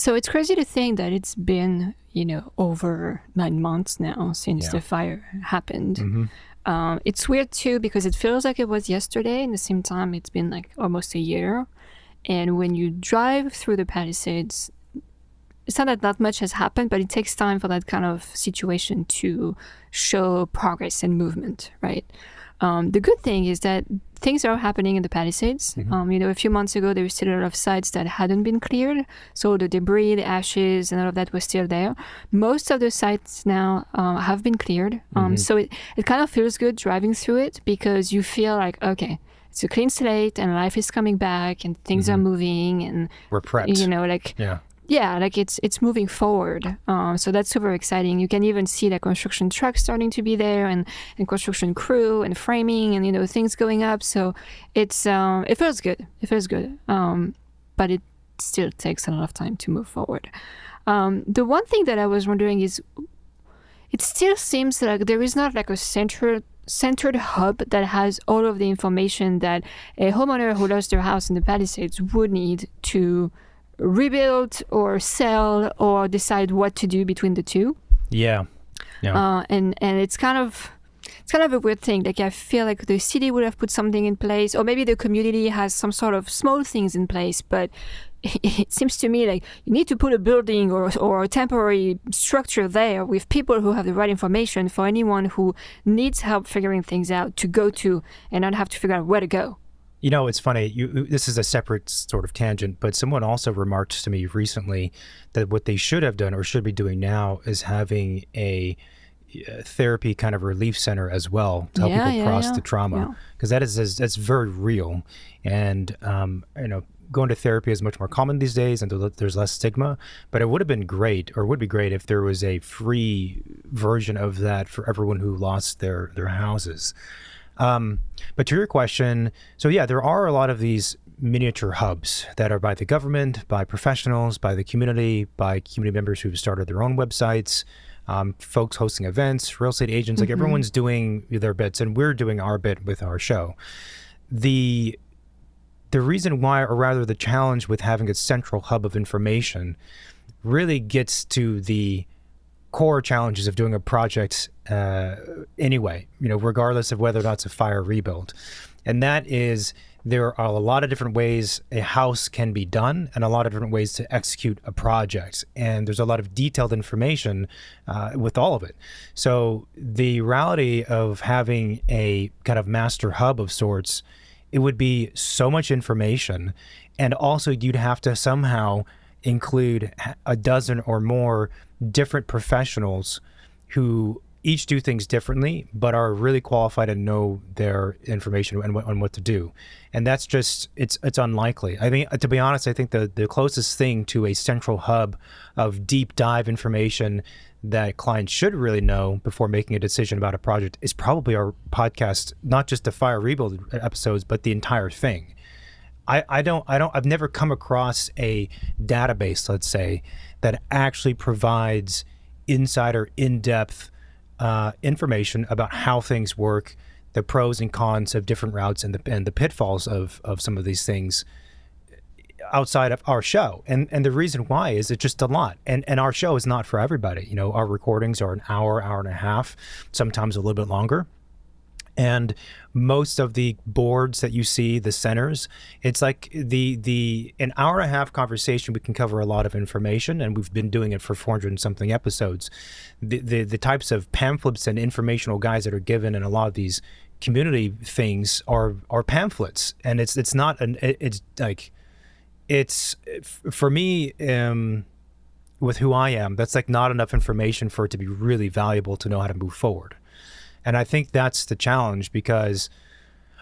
So it's crazy to think that it's been, over 9 months now since the fire happened. Mm-hmm. It's weird too because it feels like it was yesterday. And at the same time, it's been like almost a year. And when you drive through the Palisades, it's not that much has happened, but it takes time for that kind of situation to show progress and movement, right? The good thing is that things are happening in the Palisades. Mm-hmm. A few months ago, there were still a lot of sites that hadn't been cleared. So the debris, the ashes, and all of that was still there. Most of the sites now have been cleared. Mm-hmm. So it kind of feels good driving through it because you feel like, okay, it's a clean slate and life is coming back and things are moving and we're prepped. it's moving forward. So that's super exciting. You can even see the construction trucks starting to be there and construction crew and framing and things going up. So it's it feels good. But it still takes a lot of time to move forward. The one thing that I was wondering is, it still seems like there is not like a centered hub that has all of the information that a homeowner who lost their house in the Palisades would need to rebuild or sell or decide what to do between the two. Yeah. And it's kind of a weird thing. Like, I feel like the city would have put something in place, or maybe the community has some sort of small things in place, but it seems to me like you need to put a building or a temporary structure there with people who have the right information for anyone who needs help figuring things out to go to and not have to figure out where to go. It's funny. This is a separate sort of tangent, but someone also remarked to me recently that what they should have done or should be doing now is having a therapy kind of relief center as well to help people cross the trauma, because that's very real. And going to therapy is much more common these days, and there's less stigma. But it would be great if there was a free version of that for everyone who lost their houses. But to your question, so there are a lot of these miniature hubs that are by the government, by professionals, by the community, by community members who've started their own websites, folks hosting events, real estate agents, like everyone's doing their bits, and we're doing our bit with our show. The reason why, or rather the challenge with having a central hub of information, really gets to the core challenges of doing a project anyway, regardless of whether or not it's a fire rebuild. And that is, there are a lot of different ways a house can be done and a lot of different ways to execute a project. And there's a lot of detailed information with all of it. So the reality of having a kind of master hub of sorts, it would be so much information. And also you'd have to somehow include a dozen or more different professionals who each do things differently, but are really qualified and know their information and what to do. And that's just, it's unlikely. I mean, to be honest, I think the closest thing to a central hub of deep dive information that clients should really know before making a decision about a project is probably our podcast, not just the fire rebuild episodes, but the entire thing. I've never come across a database, let's say, that actually provides insider, in-depth information about how things work, the pros and cons of different routes, and the pitfalls of some of these things outside of our show. And the reason why is it's just a lot. And our show is not for everybody. Our recordings are an hour and a half, sometimes a little bit longer. And most of the boards that you see, the centers, it's like an hour and a half conversation, we can cover a lot of information, and we've been doing it for 400 and something episodes. The types of pamphlets and informational guides that are given in a lot of these community things are pamphlets, and it's for me, with who I am, that's like not enough information for it to be really valuable to know how to move forward. And I think that's the challenge, because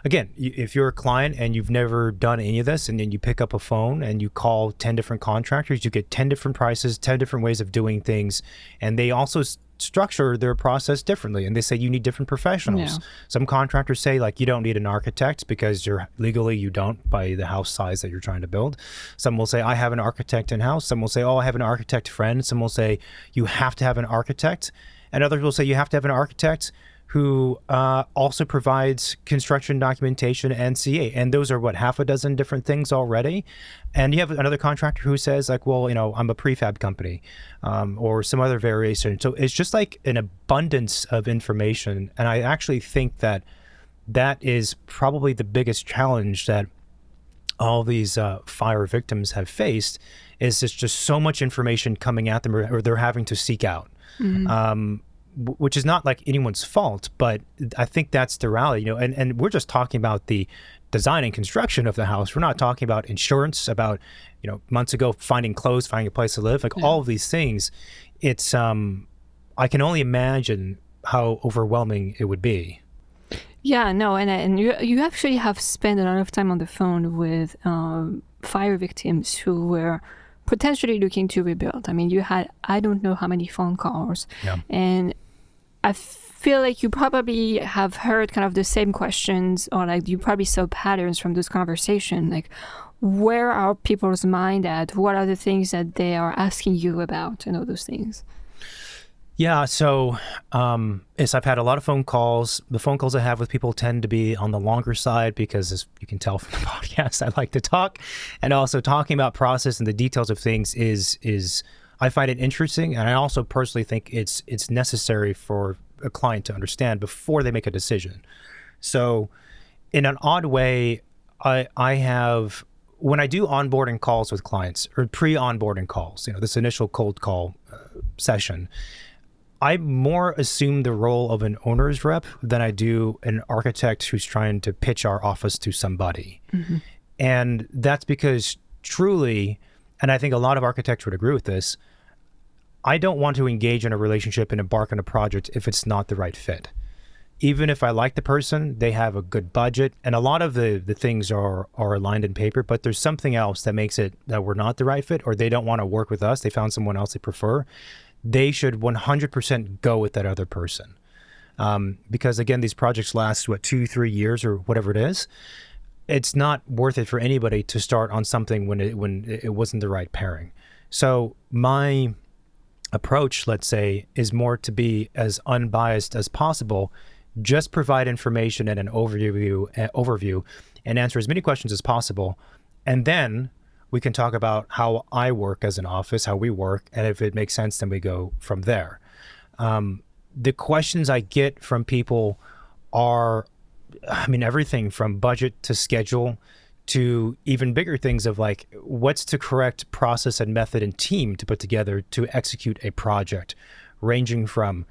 again, if you're a client and you've never done any of this, and then you pick up a phone and you call 10 different contractors, you get 10 different prices, 10 different ways of doing things. And they also structure their process differently. And they say you need different professionals. Yeah. Some contractors say, like, you don't need an architect because legally you don't, by the house size that you're trying to build. Some will say, I have an architect in-house. Some will say, oh, I have an architect friend. Some will say, you have to have an architect. And others will say, you have to have an architect who also provides construction documentation and CA. And those are what, half a dozen different things already. And you have another contractor who says like, well, I'm a prefab company, or some other variation. So it's just like an abundance of information. And I actually think that is probably the biggest challenge that all these fire victims have faced, is just so much information coming at them, or they're having to seek out. Which is not like anyone's fault, but I think that's the reality, and we're just talking about the design and construction of the house. We're not talking about insurance, about, months ago, finding clothes, finding a place to live, like all of these things. It's, I can only imagine how overwhelming it would be. Yeah, no, and you actually have spent a lot of time on the phone with fire victims who were potentially looking to rebuild. I mean, you had, I don't know how many phone calls. Yeah. And I feel like you probably have heard kind of the same questions, or like you probably saw patterns from this conversation. Like, where are people's mind at? What are the things that they are asking you about, and all those things? Yeah, so yes, I've had a lot of phone calls. The phone calls I have with people tend to be on the longer side because, as you can tell from the podcast, I like to talk. And also talking about process and the details of things is I find it interesting. And I also personally think it's necessary for a client to understand before they make a decision. So in an odd way, I have, when I do onboarding calls with clients, or pre-onboarding calls, this initial cold call session, I more assume the role of an owner's rep than I do an architect who's trying to pitch our office to somebody. Mm-hmm. And that's because truly, and I think a lot of architects would agree with this, I don't want to engage in a relationship and embark on a project if it's not the right fit. Even if I like the person, they have a good budget, and a lot of the things are aligned in paper, but there's something else that makes it that we're not the right fit, or they don't want to work with us, they found someone else they prefer. They should 100% go with that other person. Because again, these projects last, 2-3 years or whatever it is. It's not worth it for anybody to start on something when it wasn't the right pairing. So my approach, let's say, is more to be as unbiased as possible, just provide information and an overview and answer as many questions as possible. And then we can talk about how I work as an office, how we work, and if it makes sense, then we go from there. The questions I get from people are, everything from budget to schedule to even bigger things of like, what's the correct process and method and team to put together to execute a project, ranging from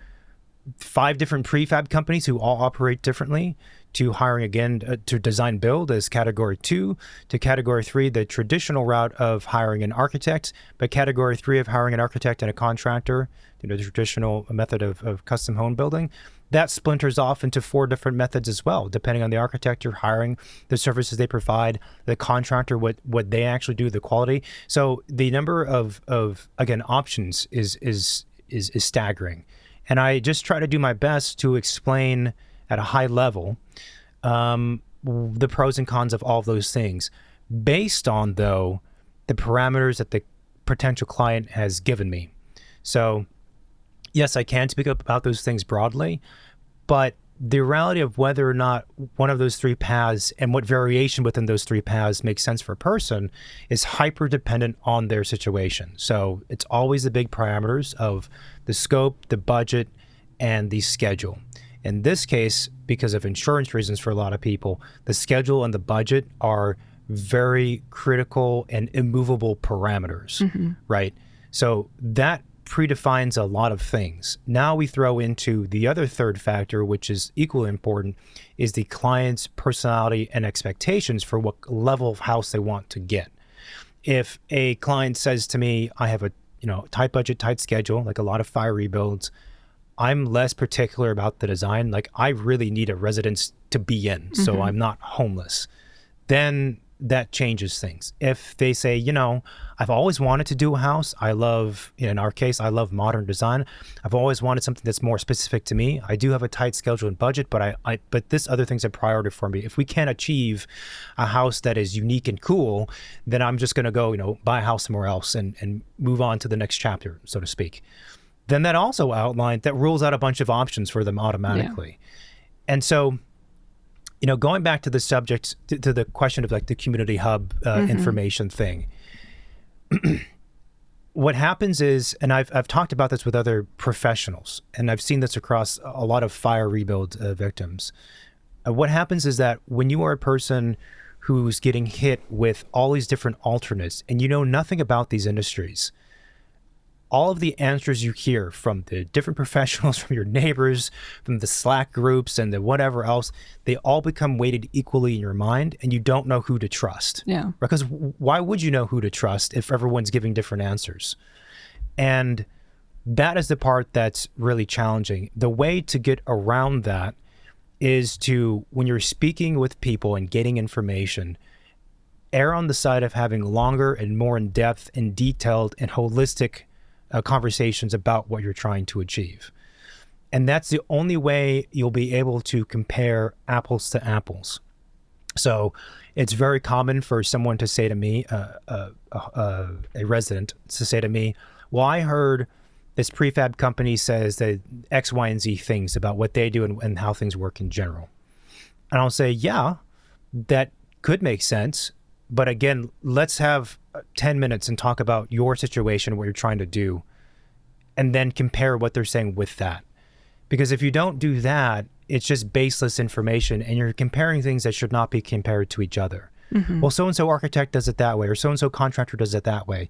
5 different prefab companies who all operate differently, to hiring again to design build as category 2, to category 3, the traditional route of hiring an architect, but category 3 of hiring an architect and a contractor, the traditional method of custom home building. That splinters off into 4 different methods as well, depending on the architect you're hiring, the services they provide, the contractor, what they actually do, the quality. So the number of again, options is staggering. And I just try to do my best to explain at a high level the pros and cons of all of those things, based on, though, the parameters that the potential client has given me. So yes, I can speak up about those things broadly, but the reality of whether or not one of those 3 paths and what variation within those 3 paths makes sense for a person is hyper dependent on their situation. So it's always the big parameters of the scope, the budget, and the schedule. In this case, because of insurance reasons for a lot of people, the schedule and the budget are very critical and immovable parameters, right? So that predefines a lot of things. Now we throw into the other third factor, which is equally important, is the client's personality and expectations for what level of house they want to get. If a client says to me, I have a tight budget, tight schedule, like a lot of fire rebuilds, I'm less particular about the design. Like, I really need a residence to be in, so I'm not homeless. Then that changes things. If they say, I've always wanted to do a house. I love, in our case, I love modern design. I've always wanted something that's more specific to me. I do have a tight schedule and budget, but but this other thing's a priority for me. If we can't achieve a house that is unique and cool, then I'm just going to go, buy a house somewhere else and move on to the next chapter, so to speak. then that also outlined that rules out a bunch of options for them automatically. And so, going back to the subject, to the question of like the community hub information thing, what happens is, and I've talked about this with other professionals, and I've seen this across a lot of fire rebuild victims. What happens is that when you are a person who's getting hit with all these different alternates and you know nothing about these industries, all of the answers you hear from the different professionals, from your neighbors, from the Slack groups and the whatever else, they all become weighted equally in your mind, and you don't know who to trust. Yeah. Because why would you know who to trust if everyone's giving different answers? And that is the part that's really challenging. The way to get around that is to, when you're speaking with people and getting information, err on the side of having longer and more in-depth and detailed and holistic conversations about what you're trying to achieve. And that's the only way you'll be able to compare apples to apples. So it's very common for someone to say to me, a resident to say to me, well, I heard this prefab company says that X, Y, and Z things about what they do and how things work in general. And I'll say, yeah, that could make sense. But again, let's have 10 minutes and talk about your situation, what you're trying to do, and then compare what they're saying with that. Because if you don't do that, it's just baseless information and you're comparing things that should not be compared to each other. Well, so-and-so architect does it that way, or so-and-so contractor does it that way.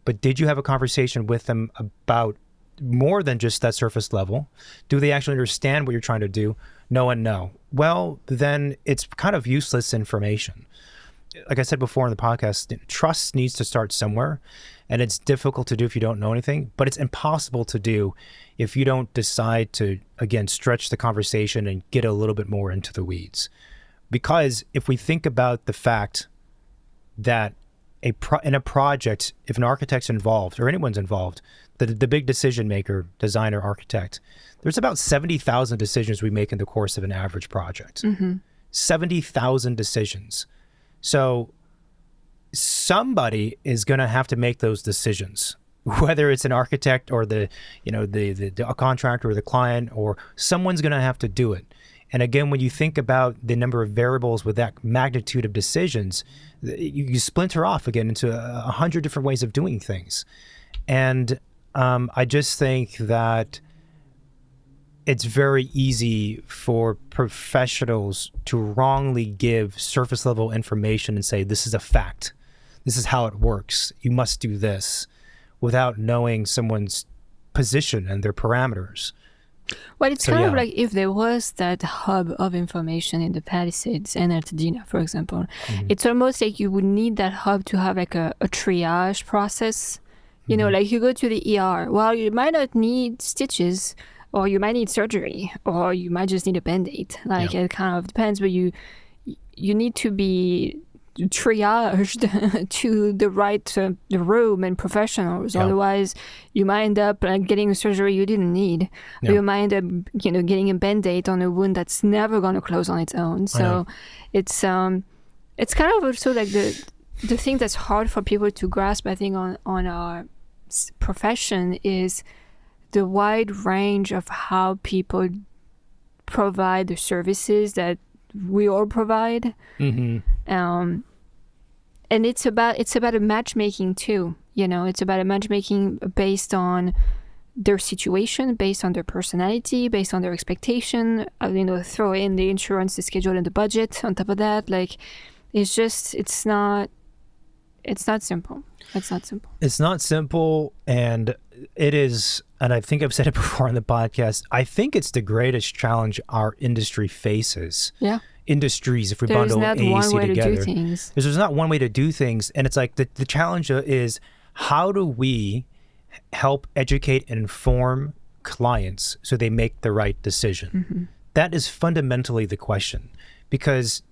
But did you have a conversation with them about more than just that surface level? Do they actually understand what you're trying to do? No and no. Well, then it's kind of useless information. Like I said before in the podcast, trust needs to start somewhere, and it's difficult to do if you don't know anything, but it's impossible to do if you don't decide to, again, stretch the conversation and get a little bit more into the weeds. Because if we think about the fact that in a project, if an architect's involved or anyone's involved, the big decision maker, designer, architect, there's about 70,000 decisions we make in the course of an average project. 70,000 decisions. So somebody is going to have to make those decisions, whether it's an architect or the contractor or the client, or someone's going to have to do it. And again, when you think about the number of variables with that magnitude of decisions, you splinter off again into 100 different ways of doing things. And I just think that it's very easy for professionals to wrongly give surface level information and say, this is a fact. This is how it works. You must do this, without knowing someone's position and their parameters. Well, it's kind of like if there was that hub of information in the Palisades and at Dina, for example, it's almost like you would need that hub to have like a triage process. You know, like you go to the ER. Well, you might not need stitches, or you might need surgery, or you might just need a Band-Aid. Like it kind of depends, but you need to be triaged to the right the room and professionals. Otherwise, you might end up getting a surgery you didn't need. Or you might end up, getting a Band-Aid on a wound that's never going to close on its own. So it's kind of also like the thing that's hard for people to grasp, I think, on our profession is the wide range of how people provide the services that we all provide. And it's about a matchmaking too. It's about a matchmaking based on their situation, based on their personality, based on their expectation. Throw in the insurance, the schedule, and the budget on top of that. Like, it's not simple. It's not simple. It's not simple, and it is, and I think I've said it before on the podcast, I think it's the greatest challenge our industry faces. Yeah. Industries, if we bundle AEC together. There's not one way to do things. There's not one way to do things, and it's like the challenge is, how do we help educate and inform clients so they make the right decision? That is fundamentally the question, because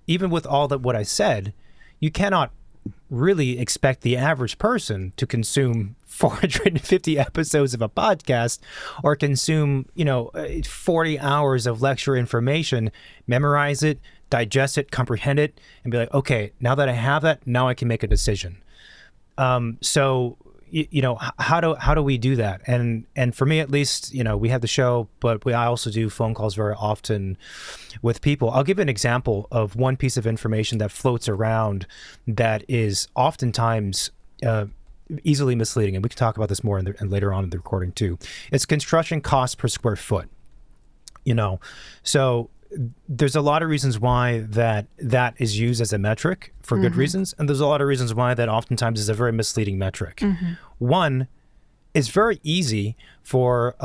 even with all that what I said, you cannot really expect the average person to consume 450 episodes of a podcast or consume 40 hours of lecture information, memorize it, digest it, comprehend it, and be like, okay, now that I have that, now I can make a decision. So how do we do that? And for me, at least, we have the show, but I also do phone calls very often with people. I'll give an example of one piece of information that floats around that is oftentimes easily misleading, and we can talk about this more and later on in the recording too. It's construction cost per square foot. So there's a lot of reasons why that is used as a metric for good reasons, and there's a lot of reasons why that oftentimes is a very misleading metric. One, it's very easy for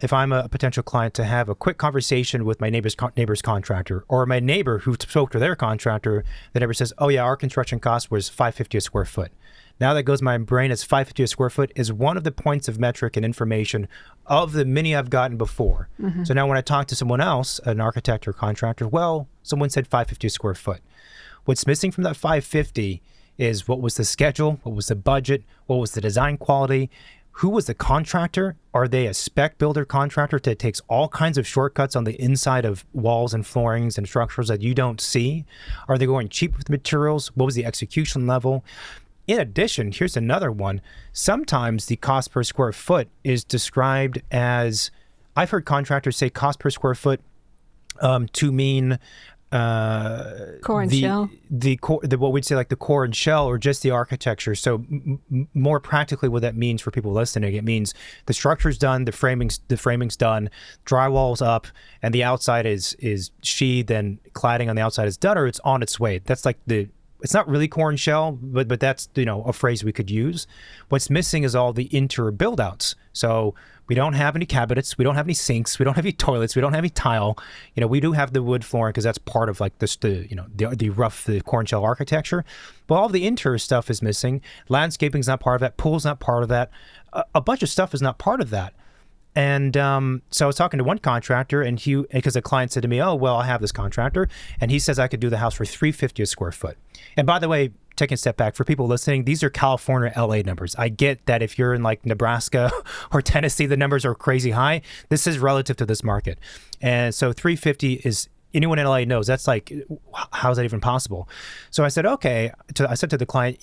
if I'm a potential client to have a quick conversation with my neighbor's contractor, or my neighbor who spoke to their contractor. The neighbor says, "Oh yeah, our construction cost was $550 a square foot." Now that goes my brain as $550 a square foot is one of the points of metric and information of the many I've gotten before. So now when I talk to someone else, an architect or contractor, well, someone said $550 a square foot. What's missing from that $550 is what was the schedule, what was the budget, what was the design quality, who was the contractor? Are they a spec builder contractor that takes all kinds of shortcuts on the inside of walls and floorings and structures that you don't see? Are they going cheap with materials? What was the execution level? In addition, here's another one. Sometimes the cost per square foot is described as, I've heard contractors say cost per square foot to mean core and shell. What we'd say like the core and shell, or just the architecture. So more practically, what that means for people listening, it means the structure's done, the framing's done, drywall's up, and the outside is sheathed and cladding on the outside is done, or it's on its way. That's like it's not really core and shell, but that's a phrase we could use. What's missing is all the interior build outs. So we don't have any cabinets, we don't have any sinks, we don't have any toilets, we don't have any tile. We do have the wood flooring because that's part of like the rough, the core and shell architecture. But all the interior stuff is missing. Landscaping's not part of that. Pool's not part of that. A bunch of stuff is not part of that. And so I was talking to one contractor, and because the client said to me, "Oh, well, I have this contractor, and he says I could do the house for $350 a square foot." And by the way, taking a step back, for people listening, these are California, LA numbers. I get that if you're in like Nebraska or Tennessee, the numbers are crazy high. This is relative to this market. And so 350 is, anyone in LA knows, that's like, how is that even possible? So I said, okay. I said to the client,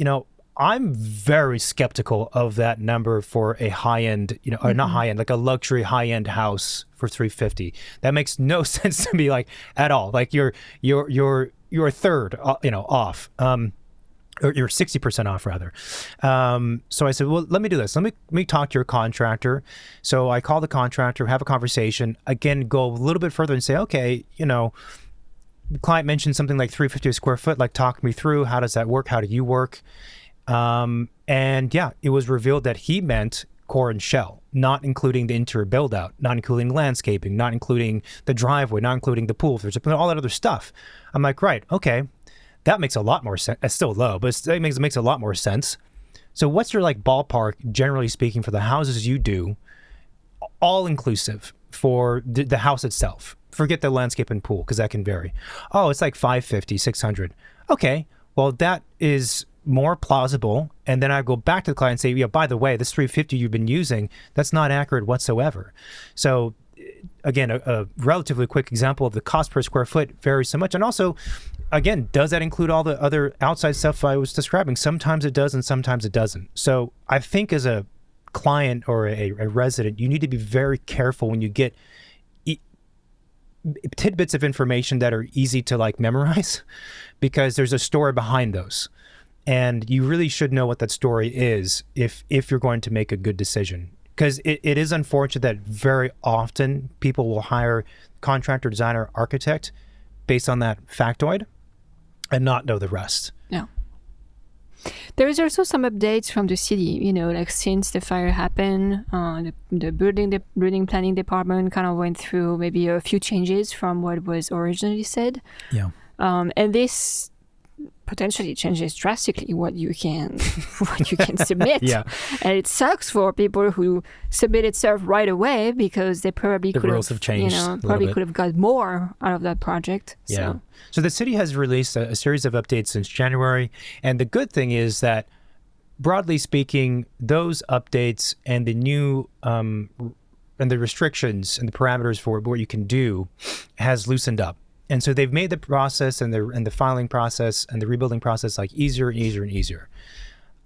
I'm very skeptical of that number for a high-end, or not high-end, like a luxury high-end house for $350. That makes no sense to me, like at all. Like you're a third, off, or you're 60% off rather. So I said, well, let me do this. Let me talk to your contractor. So I call the contractor, have a conversation. Again, go a little bit further and say, okay, the client mentioned something like $350 a square foot. Like, talk me through, how does that work? How do you work? And yeah, it was revealed that he meant core and shell, not including the interior build out, not including landscaping, not including the driveway, not including the pool, there's all that other stuff. I'm like, right, okay, that makes a lot more sense. It's still low, but it makes a lot more sense. So what's your like ballpark, generally speaking, for the houses you do, all inclusive for the house itself? Forget the landscape and pool, because that can vary. Oh, it's like 550, 600. Okay, well, that is more plausible. And then I go back to the client and say, yeah, by the way, this 350 you've been using, that's not accurate whatsoever. So again, a relatively quick example of the cost per square foot varies so much. And also, again, does that include all the other outside stuff I was describing? Sometimes it does and sometimes it doesn't. So I think as a client or a resident, you need to be very careful when you get tidbits of information that are easy to like memorize, because there's a story behind those. And you really should know what that story is if you're going to make a good decision. Because it is unfortunate that very often people will hire contractor, designer, architect based on that factoid and not know the rest. Yeah. There is also some updates from the city, like since the fire happened, the building planning department kind of went through maybe a few changes from what was originally said. Yeah. And this potentially changes drastically what you can submit. Yeah. And it sucks for people who submitted stuff right away, because they probably the rules have changed. Could have got more out of that project. Yeah. So the city has released a series of updates since January, and the good thing is that, broadly speaking, those updates and the new and the restrictions and the parameters for what you can do has loosened up. And so they've made the process and the filing process and the rebuilding process like easier and easier and easier.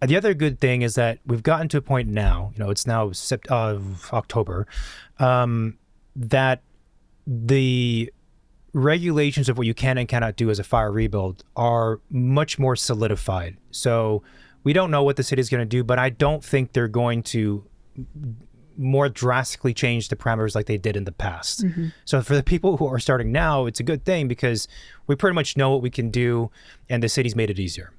the other good thing is that we've gotten to a point now, it's now October, that the regulations of what you can and cannot do as a fire rebuild are much more solidified. So we don't know what the city is going to do, but I don't think they're going to more drastically change the parameters like they did in the past. So for the people who are starting now, it's a good thing because we pretty much know what we can do and the city's made it easier.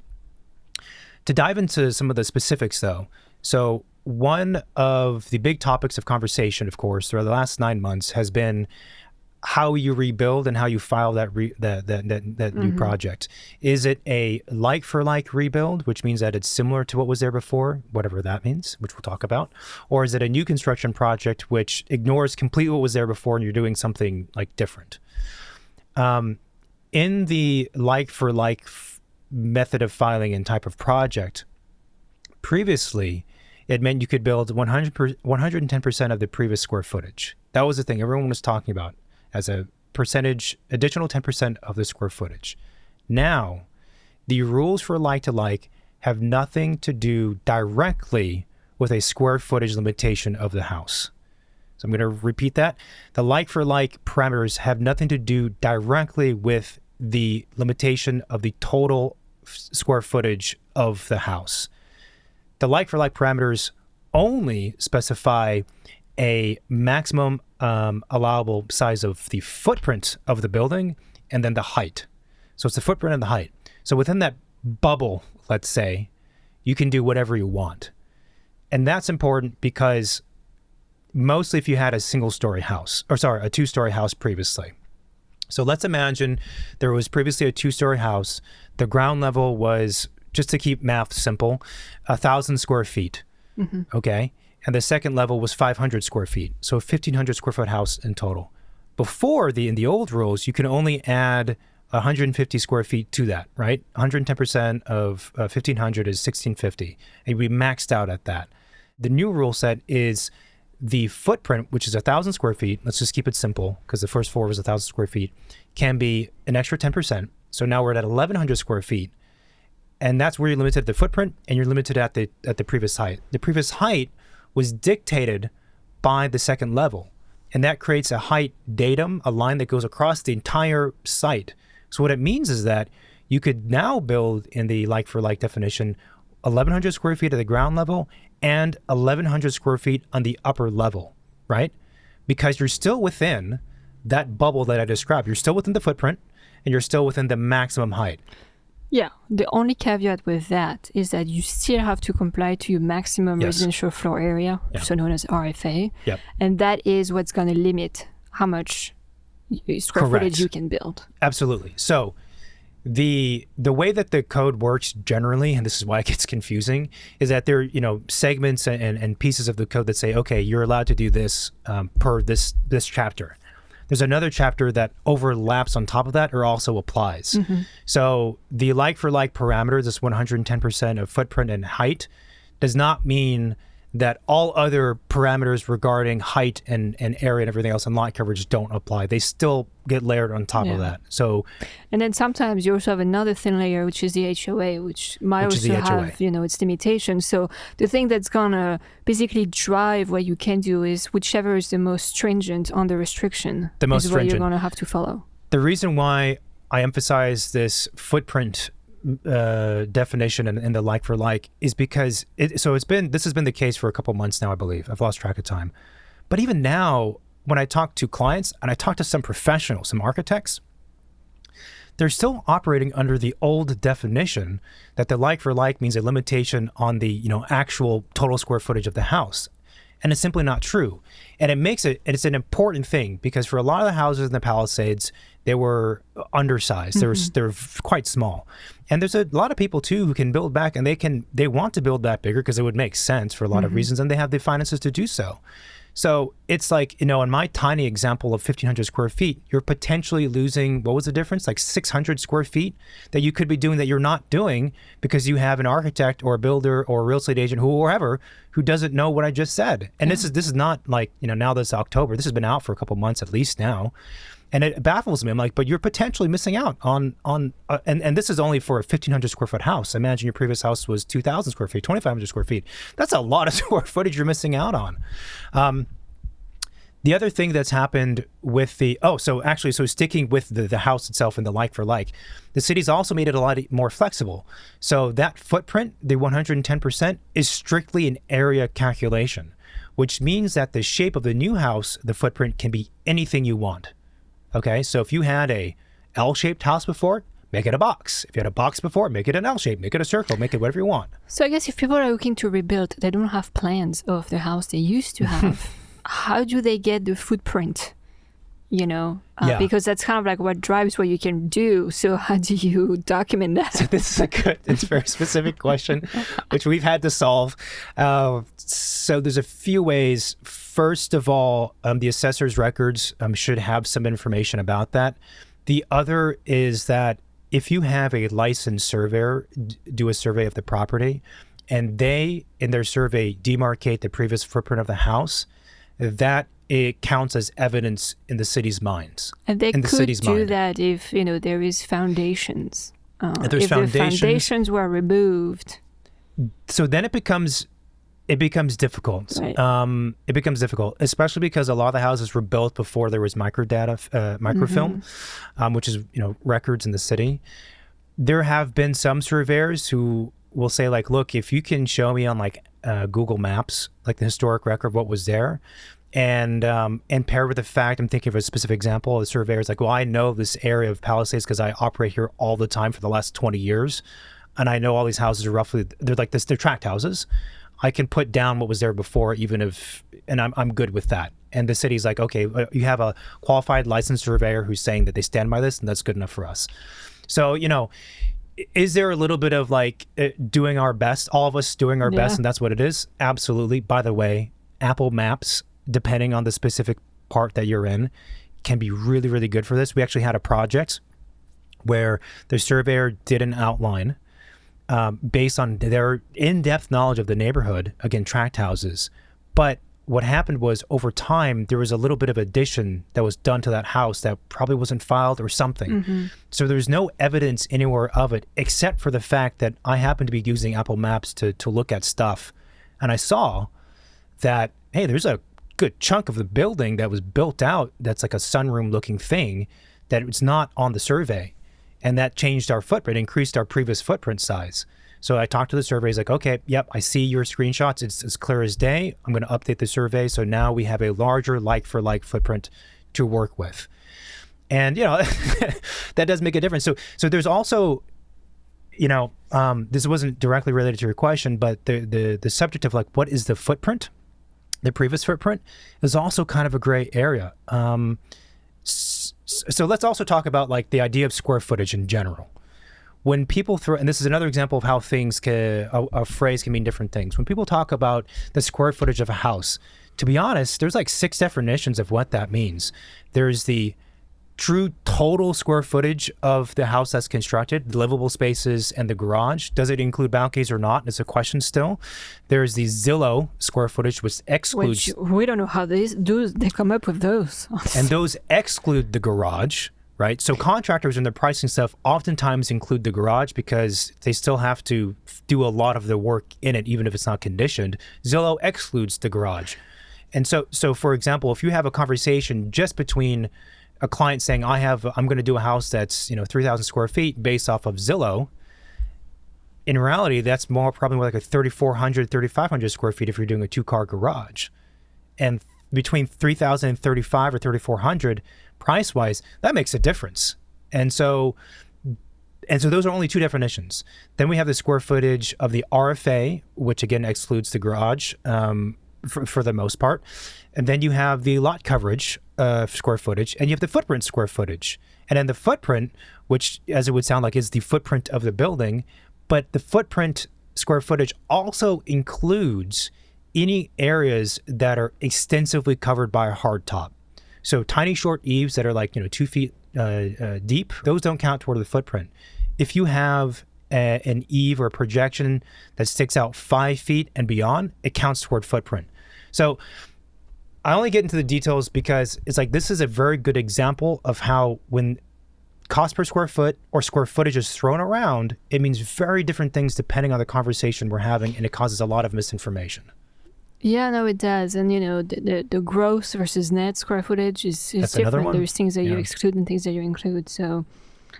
To dive into some of the specifics though, so one of the big topics of conversation, of course, throughout the last 9 months has been how you rebuild and how you file that new project. Is it a like-for-like rebuild, which means that it's similar to what was there before, whatever that means, which we'll talk about? Or is it a new construction project which ignores completely what was there before and you're doing something like different? In the like-for-like method of filing and type of project, previously, it meant you could build 110% of the previous square footage. That was the thing everyone was talking about, as a percentage, additional 10% of the square footage. Now, the rules for like-to-like have nothing to do directly with a square footage limitation of the house. So I'm going to repeat that. The like-for-like parameters have nothing to do directly with the limitation of the total square footage of the house. The like-for-like parameters only specify a maximum allowable size of the footprint of the building and then the height. So it's the footprint and the height. So within that bubble, let's say, you can do whatever you want. And that's important because mostly if you had a two-story house previously. So let's imagine there was previously a two-story house. The ground level was, just to keep math simple, 1,000 square feet. Okay. And the second level was 500 square feet. So a 1,500 square foot house in total. Before, in the old rules, you can only add 150 square feet to that, right? 110% of 1,500 is 1,650. And we maxed out at that. The new rule set is the footprint, which is 1,000 square feet. Let's just keep it simple because the first floor was 1,000 square feet, can be an extra 10%. So now we're at 1,100 square feet. And that's where you're limited at the footprint and you're limited at the previous height. The previous height was dictated by the second level. And that creates a height datum, a line that goes across the entire site. So what it means is that you could now build in the like-for-like definition 1,100 square feet at the ground level and 1,100 square feet on the upper level, right? Because you're still within that bubble that I described. You're still within the footprint and you're still within the maximum height. Yeah, the only caveat with that is that you still have to comply to your maximum residential floor area, so known as RFA. Yep. And that is what's going to limit how much square footage you can build. Absolutely. So the way that the code works generally, and this is why it gets confusing, is that there are segments and pieces of the code that say, okay, you're allowed to do this per this chapter. There's another chapter that overlaps on top of that or also applies. So the like-for-like parameters, this 110% of footprint and height, does not mean that all other parameters regarding height and area and everything else and lot coverage don't apply. They still get layered on top of that. So, and then sometimes you also have another thin layer, which is the HOA, which might also have, its limitations. So the thing that's gonna basically drive what you can do is whichever is the most stringent on the restriction. The most is stringent. What you're gonna have to follow. The reason why I emphasize this footprint definition and the like for like is because this has been the case for a couple months now, I believe. I've lost track of time. But even now, when I talk to clients and I talk to some professionals, some architects, they're still operating under the old definition that the like for like means a limitation on the actual total square footage of the house. And it's simply not true. And it's an important thing because for a lot of the houses in the Palisades, they were undersized. They're quite small. And there's a lot of people too who can build back and they want to build that bigger because it would make sense for a lot of reasons and they have the finances to do so. So it's like, in my tiny example of 1,500 square feet, you're potentially losing, what was the difference? Like 600 square feet that you could be doing that you're not doing because you have an architect or a builder or a real estate agent whoever who doesn't know what I just said. And this is not like, now this October, this has been out for a couple months at least now. And it baffles me. I'm like, but you're potentially missing out on and this is only for a 1,500 square foot house. Imagine your previous house was 2,000 square feet, 2,500 square feet. That's a lot of square footage you're missing out on. The other thing that's happened with so sticking with the house itself and the like for like, the city's also made it a lot more flexible. So that footprint, the 110%, is strictly an area calculation, which means that the shape of the new house, the footprint can be anything you want. Okay, so if you had a L-shaped house before, make it a box. If you had a box before, make it an L shape, make it a circle, make it whatever you want. So I guess if people are looking to rebuild, they don't have plans of the house they used to have. How do they get the footprint? Because that's kind of like what drives what you can do. So how do you document that? So this is it's a very specific question, which we've had to solve. So there's a few ways. First of all, the assessor's records should have some information about that. The other is that if you have a licensed surveyor do a survey of the property, and they, in their survey, demarcate the previous footprint of the house, that it counts as evidence in the city's minds. And they could do that if there is foundations. If the foundations were removed. So then it becomes difficult. Right. It becomes difficult, especially because a lot of the houses were built before there was microfilm, which is records in the city. There have been some surveyors who will say, like, look, if you can show me on Google Maps, like the historic record of what was there, and paired with the fact, I'm thinking of a specific example, the surveyor's like, well, I know this area of Palisades because I operate here all the time for the last 20 years. And I know all these houses are roughly, they're like this, they're tract houses. I can put down what was there before, and I'm good with that. And the city's like, okay, you have a qualified licensed surveyor who's saying that they stand by this, and that's good enough for us. So, is there a little bit of doing our best, all of us doing our best, and that's what it is? Absolutely. By the way, Apple Maps, depending on the specific part that you're in, can be really, really good for this. We actually had a project where the surveyor did an outline based on their in-depth knowledge of the neighborhood, again, tract houses. But what happened was, over time, there was a little bit of addition that was done to that house that probably wasn't filed or something. Mm-hmm. So there's no evidence anywhere of it, except for the fact that I happened to be using Apple Maps to look at stuff. And I saw that, hey, there's a good chunk of the building that was built out that's like a sunroom looking thing that it's not on the survey. And that changed our footprint, increased our previous footprint size. So I talked to the survey. He's like, okay, yep, I see your screenshots. It's as clear as day. I'm going to update the survey. So now we have a larger like-for-like footprint to work with. And, that does make a difference. So there's also, this wasn't directly related to your question, but the subject of what is the footprint, the previous footprint, is also kind of a gray area. So let's also talk about the idea of square footage in general. When people and this is another example of how a phrase can mean different things. When people talk about the square footage of a house, to be honest, there's 6 definitions of what that means. There's the true total square footage of the house that's constructed, livable spaces, and the garage. Does it include balconies or not? It's a question still. There's the Zillow square footage, which excludes... Which we don't know how they come up with those. And those exclude the garage, right? So contractors in their pricing stuff oftentimes include the garage because they still have to do a lot of the work in it, even if it's not conditioned. Zillow excludes the garage. And so for example, if you have a conversation just between a client saying, I'm going to do a house that's 3,000 square feet based off of Zillow, in reality, that's probably more like a 3,400, 3,500 square feet if you're doing a 2-car garage. And between 3,000 and 3,500 or 3,400, price-wise, that makes a difference. And so those are only 2 definitions. Then we have the square footage of the RFA, which again excludes the garage for the most part. And then you have the lot coverage square footage, and you have the footprint square footage. And then the footprint, which, as it would sound like, is the footprint of the building, but the footprint square footage also includes any areas that are extensively covered by a hard top. So tiny short eaves that are 2 feet deep, those don't count toward the footprint. If you have an eave or a projection that sticks out 5 feet and beyond, it counts toward footprint. So I only get into the details because it's like this is a very good example of how when cost per square foot or square footage is thrown around, it means very different things depending on the conversation we're having, and it causes a lot of misinformation. Yeah, no, it does. And, the gross versus net square footage is different. There's things that you exclude and things that you include. So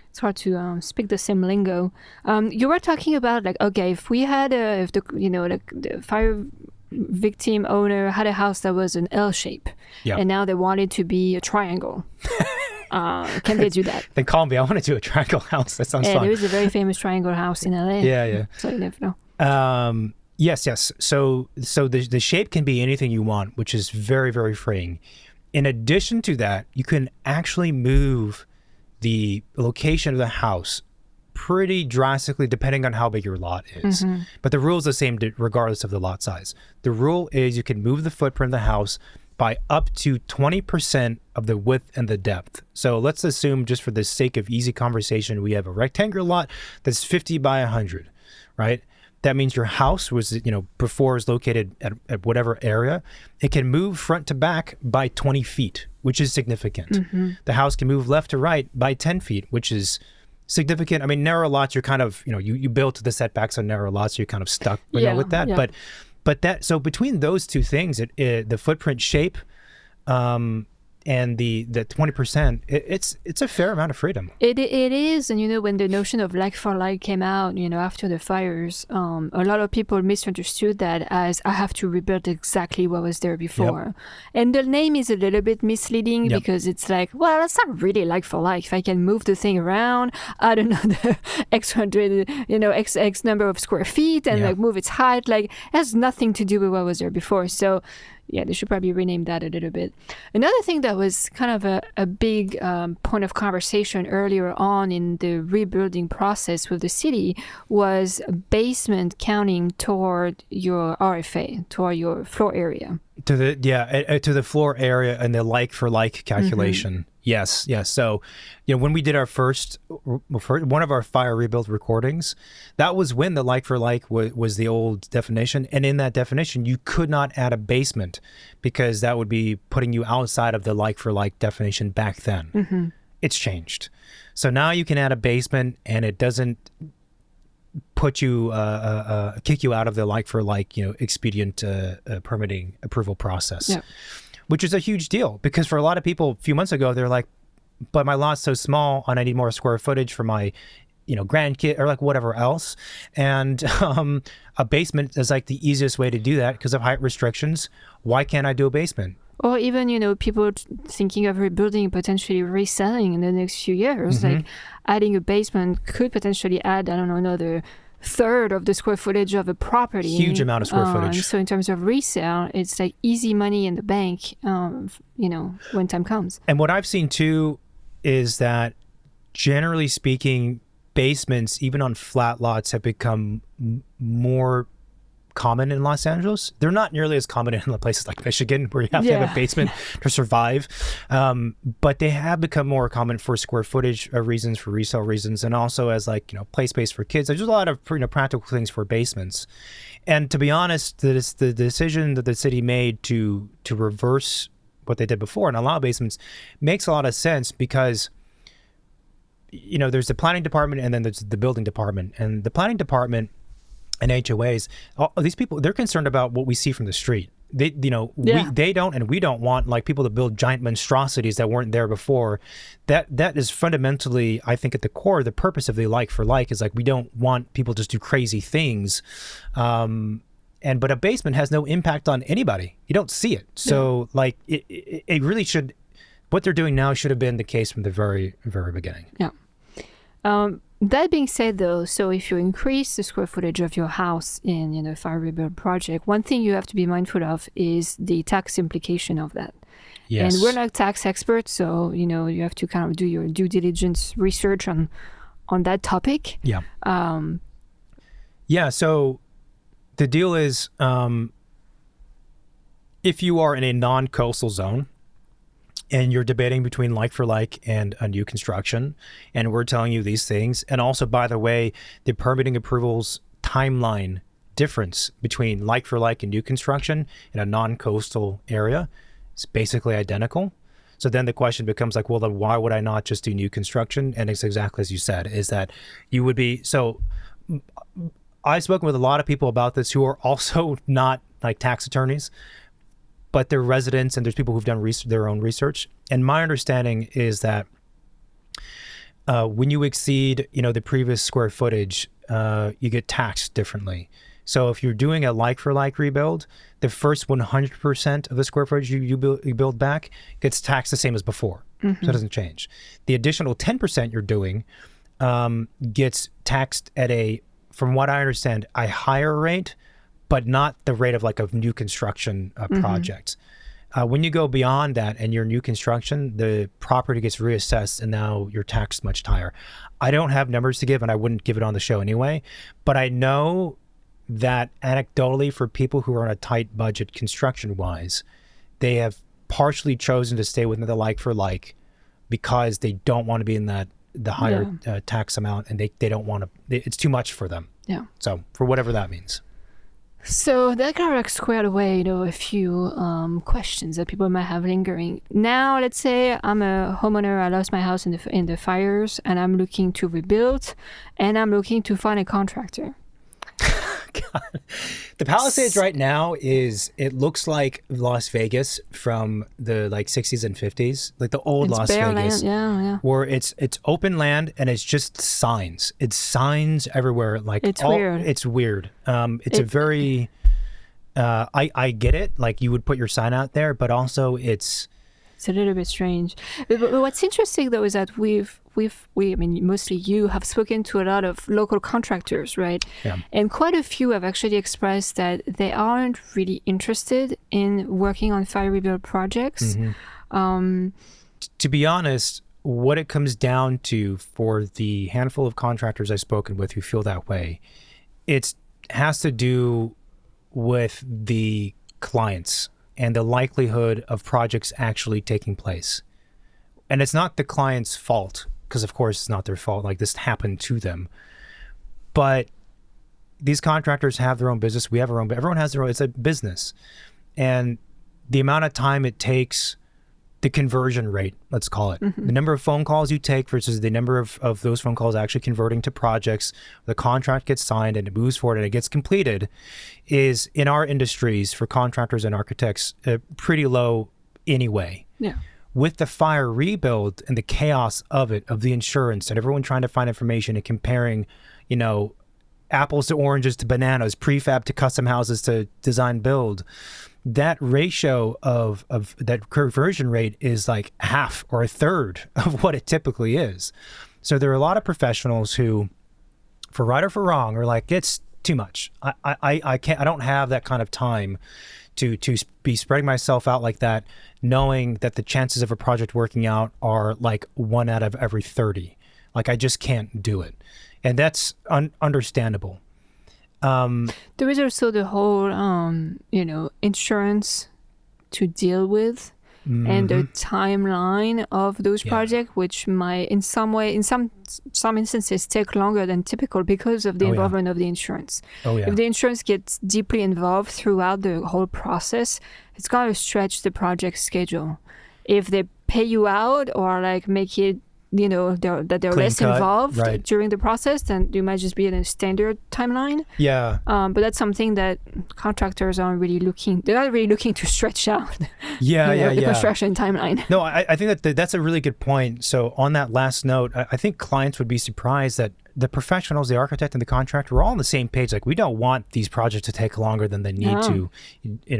it's hard to speak the same lingo. You were talking about, like, okay, if we had if the fire victim owner had a house that was an L shape, and now they wanted to be a triangle. Can they do that? Then call me. I want to do a triangle house. That sounds fun. There is a very famous triangle house in LA. Yeah. So you never know. Yes. So the shape can be anything you want, which is very, very freeing. In addition to that, you can actually move the location of the house pretty drastically depending on how big your lot is. Mm-hmm. But the rule is the same regardless of the lot size. The rule is you can move the footprint of the house by up to 20% of the width and the depth. So let's assume, just for the sake of easy conversation, we have a rectangular lot that's 50 by 100, right? That means your house was, before is located at whatever area. It can move front to back by 20 feet, which is significant. Mm-hmm. The house can move left to right by 10 feet, which is significant. I mean, narrow lots, you're kind of, you built the setbacks on narrow lots, so you're kind of stuck with that. Yeah. But that, so between those two things, the footprint shape, and the 20%, it's a fair amount of freedom. It is. And when the notion of like for like came out, after the fires, a lot of people misunderstood that as I have to rebuild exactly what was there before. Yep. And the name is a little bit misleading because it's like, well, it's not really like for like. If I can move the thing around, I don't know, the X hundred, X number of square feet and like move its height, like it has nothing to do with what was there before. So yeah, they should probably rename that a little bit. Another thing that was kind of a big point of conversation earlier on in the rebuilding process with the city was basement counting toward your RFA, toward your floor area. To the floor area and the like for like calculation. Mm-hmm. Yes. So, when we did our one of our fire rebuild recordings, that was when the like for like was the old definition. And in that definition, you could not add a basement because that would be putting you outside of the like for like definition back then. Mm-hmm. It's changed. So now you can add a basement and it doesn't put you, kick you out of the like for like, expedient permitting approval process. Yeah. Which is a huge deal because for a lot of people a few months ago, they're like, but my lot's so small and I need more square footage for my, grandkid or like whatever else. And a basement is like the easiest way to do that because of height restrictions. Why can't I do a basement? Or even, people thinking of rebuilding, potentially reselling in the next few years, mm-hmm. like adding a basement could potentially add, I don't know, another third of the square footage of a property. Huge amount of square footage. So in terms of resale, it's like easy money in the bank, when time comes. And what I've seen too is that generally speaking, basements, even on flat lots, have become more common in Los Angeles. They're not nearly as common in places like Michigan where you have to have a basement to survive. But they have become more common for square footage reasons, for resale reasons, and also as play space for kids. There's a lot of practical things for basements. And to be honest, the decision that the city made to reverse what they did before and allow basements makes a lot of sense because there's the planning department and then there's the building department. And the planning department and HOAs, these people, they're concerned about what we see from the street. They don't, and we don't want people to build giant monstrosities that weren't there before. That is fundamentally, I think, at the core, the purpose of the like for like is we don't want people to just do crazy things. But a basement has no impact on anybody. You don't see it. So it really should, what they're doing now should have been the case from the very, very beginning. Yeah. That being said, though, so if you increase the square footage of your house in a fire rebuild project, one thing you have to be mindful of is the tax implication of that. Yes. And we're not tax experts, so you have to kind of do your due diligence research on that topic. Yeah. So the deal is, if you are in a non-coastal zone, and you're debating between like for like and a new construction, and we're telling you these things. And also, by the way, the permitting approvals timeline difference between like for like and new construction in a non-coastal area It's basically identical. So then the question becomes like, well, then why would I not just do new construction? And it's exactly as you said, is that you would be, so I've spoken with a lot of people about this who are also not like tax attorneys, but they're residents, and there's people who've done their own research. And my understanding is that when you exceed, the previous square footage, you get taxed differently. So if you're doing a like-for-like rebuild, the first 100% of the square footage you build back gets taxed the same as before. So it doesn't change. The additional 10% you're doing gets taxed at from what I understand, a higher rate, but not the rate of like a new construction project. When you go beyond that and your new construction, the property gets reassessed and now you're taxed much higher. I don't have numbers to give, and I wouldn't give it on the show anyway, but I know that anecdotally, for people who are on a tight budget construction-wise, they have partially chosen to stay within the like-for-like because they don't want to be in the higher tax amount, and they don't want to, it's too much for them. Yeah. So for whatever that means. So that kind of like squared away, a few questions that people might have lingering. Now, let's say I'm a homeowner, I lost my house in the fires, and I'm looking to rebuild, and I'm looking to find a contractor. God. The Palisades right now it looks like Las Vegas from the like 60s and 50s, like the old Las Vegas, where it's open land and it's just signs. It's signs everywhere. Like it's weird. It's weird. It's a very, I get it. Like you would put your sign out there, but also it's a little bit strange. But what's interesting though is that we, I mean, mostly you have spoken to a lot of local contractors, right? Yeah. And quite a few have actually expressed that they aren't really interested in working on fire rebuild projects. To be honest, what it comes down to for the handful of contractors I've spoken with who feel that way, it has to do with the clients and the likelihood of projects actually taking place. And it's not the client's fault, because of course it's not their fault, like this happened to them. But these contractors have their own business, we have our own, everyone has their own, it's a business. And the amount of time it takes, the conversion rate, let's call it, the number of phone calls you take versus the number of those phone calls actually converting to projects, the contract gets signed and it moves forward and it gets completed, is in our industries for contractors and architects pretty low anyway. Yeah. With the fire rebuild and the chaos of it, of the insurance and everyone trying to find information and comparing, apples to oranges to bananas, prefab to custom houses to design build, that ratio of that conversion rate is like half or a third of what it typically is. So there are a lot of professionals who, for right or for wrong, are like, it's too much. I can't, I don't have that kind of time to be spreading myself out like that, knowing that the chances of a project working out are like 1 out of every 30. Like I just can't do it. And that's understandable. There is also the whole, insurance to deal with and the timeline of those projects, which might in some way, in some instances, take longer than typical because of the involvement of the insurance. If the insurance gets deeply involved throughout the whole process, it's going to stretch the project schedule. If they pay you out or like make it that they're Clean less cut, involved right. during the process, then you might just be in a standard timeline. Yeah. But that's something that contractors aren't really looking. They're not really looking to stretch out. The construction timeline. No, I think that's a really good point. So on that last note, I think clients would be surprised that the professionals, the architect and the contractor, are all on the same page. Like we don't want these projects to take longer than they need to,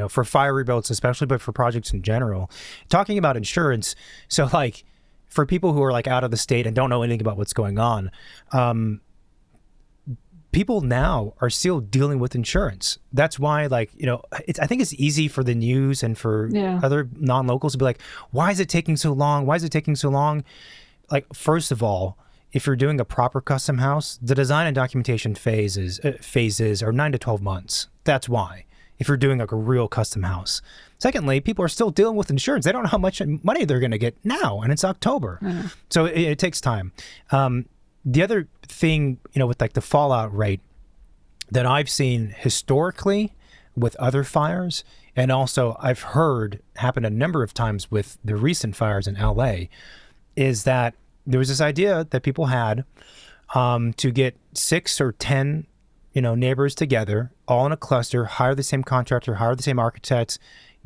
for fire rebuilds especially, but for projects in general. Talking about insurance, so like, for people who are like out of the state and don't know anything about what's going on, people now are still dealing with insurance. That's why, like, I think it's easy for the news and for other non-locals to be like, why is it taking so long? Why is it taking so long? Like, first of all, if you're doing a proper custom house, the design and documentation phases are 9 to 12 months. That's why, if you're doing like a real custom house. Secondly, people are still dealing with insurance. They don't know how much money they're going to get now, and it's October. So it takes time. The other thing, with like the fallout rate that I've seen historically with other fires, And also I've heard happen a number of times with the recent fires in LA is that there was this idea that people had to get 6 or 10, neighbors together, all in a cluster, hire the same contractor, hire the same architects,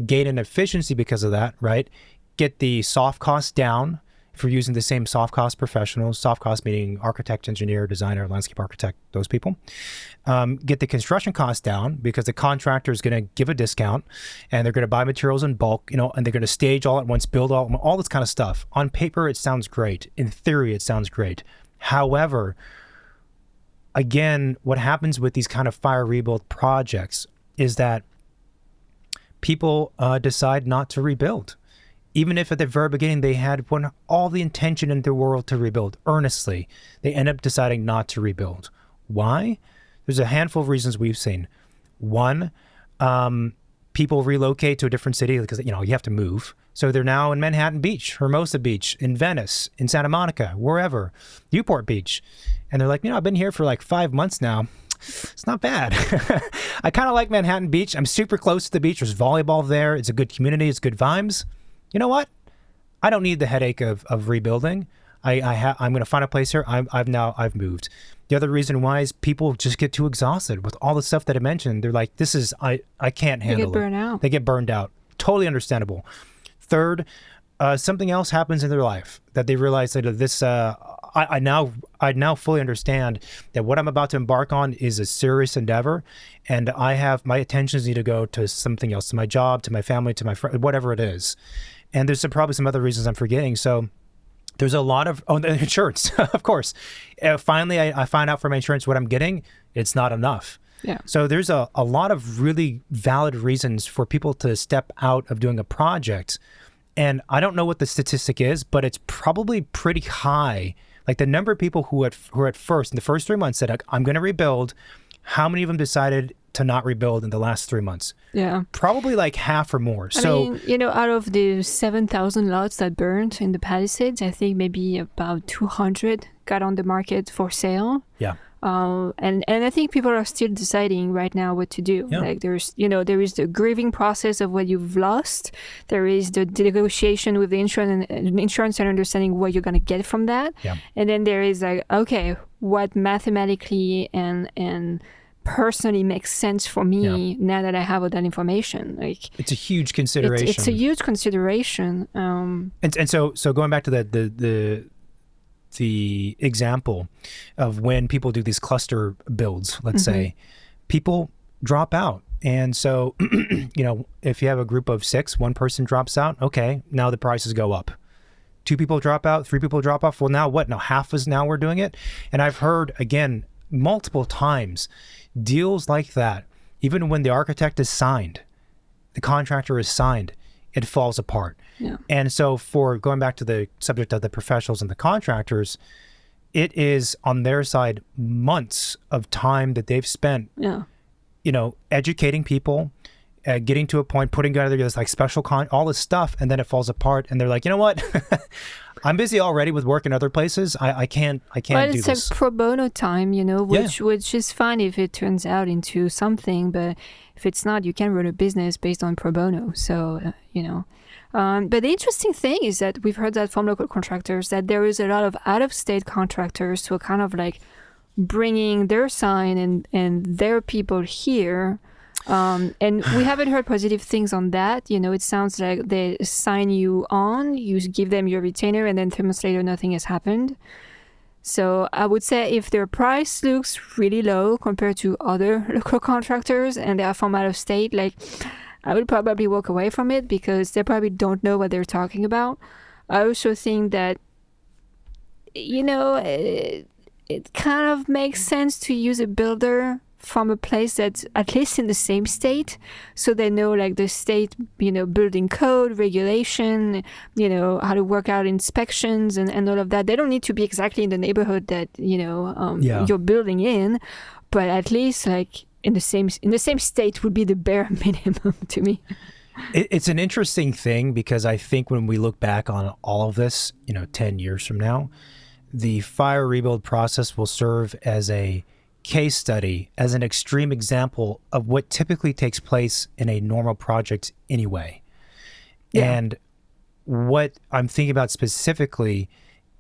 gain an efficiency because of that, right? Get the soft costs down if we're using the same soft cost professionals, soft cost meaning architect, engineer, designer, landscape architect, those people. Get the construction costs down because the contractor is going to give a discount and they're going to buy materials in bulk, and they're going to stage all at once, build all this kind of stuff. On paper, it sounds great. In theory, it sounds great. However, again, what happens with these kind of fire rebuild projects is that people decide not to rebuild. Even if at the very beginning they had all the intention in the world to rebuild earnestly, they end up deciding not to rebuild. Why? There's a handful of reasons we've seen. One, people relocate to a different city because, you have to move. So they're now in Manhattan Beach, Hermosa Beach, in Venice, in Santa Monica, wherever, Newport Beach. And they're like, I've been here for like 5 months now. It's not bad. I kind of like Manhattan Beach. I'm super close to the beach. There's volleyball there. It's a good community. It's good vibes. You know what? I don't need the headache of rebuilding. I'm going to find a place here. I've moved. The other reason why is people just get too exhausted with all the stuff that I mentioned. They're like, I can't handle it. They get burned out. They get burned out. Totally understandable. Third, something else happens in their life that they realize that this. I now fully understand that what I'm about to embark on is a serious endeavor, and I have my attentions need to go to something else, to my job, to my family, to my friend, whatever it is. And there's probably some other reasons I'm forgetting. So there's a lot of the insurance, of course. Finally, I find out from my insurance what I'm getting. It's not enough. Yeah. So there's a lot of really valid reasons for people to step out of doing a project. And I don't know what the statistic is, but it's probably pretty high. Like the number of people who at first, in the first 3 months said, I'm going to rebuild. How many of them decided to not rebuild in the last 3 months? Yeah. Probably like half or more. I mean, out of the 7,000 lots that burned in the Palisades, I think maybe about 200 got on the market for sale. Yeah. And I think people are still deciding right now what to do. Yeah. Like there is the grieving process of what you've lost. There is the negotiation with the insurance and understanding what you're going to get from that. Yeah. And then there is like, okay, what mathematically and personally makes sense for me now that I have all that information. Like it's a huge consideration. It's a huge consideration. And so going back to the example of when people do these cluster builds, let's say, people drop out. And so, if you have a group of 6, one person drops out, okay, now the prices go up. 2 people drop out, 3 people drop off. Well, now what? Now half is now we're doing it. And I've heard, again, multiple times, deals like that, even when the architect is signed, the contractor is signed, it falls apart. Yeah. And so for going back to the subject of the professionals and the contractors, it is on their side months of time that they've spent, educating people, getting to a point, putting together this like special all this stuff, and then it falls apart. And they're like, you know what? I'm busy already with work in other places. I can't do this. But it's like pro bono time, which is fine if it turns out into something. But if it's not, you can run a business based on pro bono. So, but the interesting thing is that we've heard that from local contractors that there is a lot of out-of-state contractors who are kind of like bringing their sign and their people here. And we haven't heard positive things on that. It sounds like they sign you on, you give them your retainer, and then 3 months later, nothing has happened. So I would say if their price looks really low compared to other local contractors and they are from out of state, like I would probably walk away from it because they probably don't know what they're talking about. I also think that, it kind of makes sense to use a builder from a place that's at least in the same state, so they know like the state, building code, regulation, how to work out inspections and all of that. They don't need to be exactly in the neighborhood that, you're building in, but at least like in the same state would be the bare minimum to me. It's an interesting thing because I think when we look back on all of this, 10 years from now, the fire rebuild process will serve as a case study as an extreme example of what typically takes place in a normal project anyway. Yeah. And what I'm thinking about specifically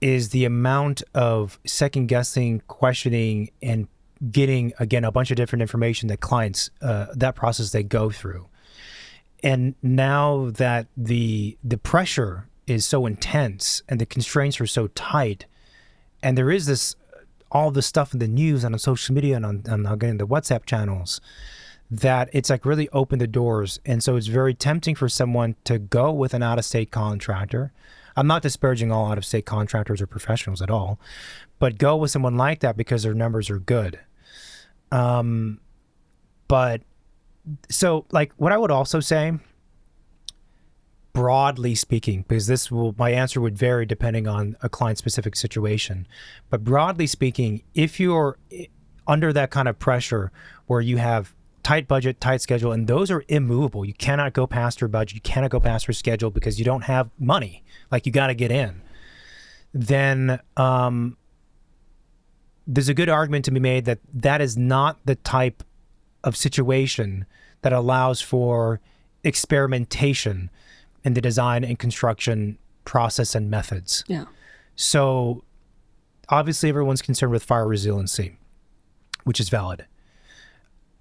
is the amount of second guessing, questioning, and getting, again, a bunch of different information that clients, that process they go through. And now that the pressure is so intense and the constraints are so tight, and there is this, all this stuff in the news and on social media and on again, the WhatsApp channels, that it's like really opened the doors. And so it's very tempting for someone to go with an out-of-state contractor. I'm not disparaging all out-of-state contractors or professionals at all, but go with someone like that because their numbers are good. But so like what I would also say, broadly speaking, because my answer would vary depending on a client-specific situation, but broadly speaking, if you're under that kind of pressure where you have tight budget, tight schedule, and those are immovable, you cannot go past your budget, you cannot go past your schedule because you don't have money, like you got to get in, then there's a good argument to be made that that is not the type of situation that allows for experimentation in the design and construction process and methods. Yeah. So obviously everyone's concerned with fire resiliency, which is valid.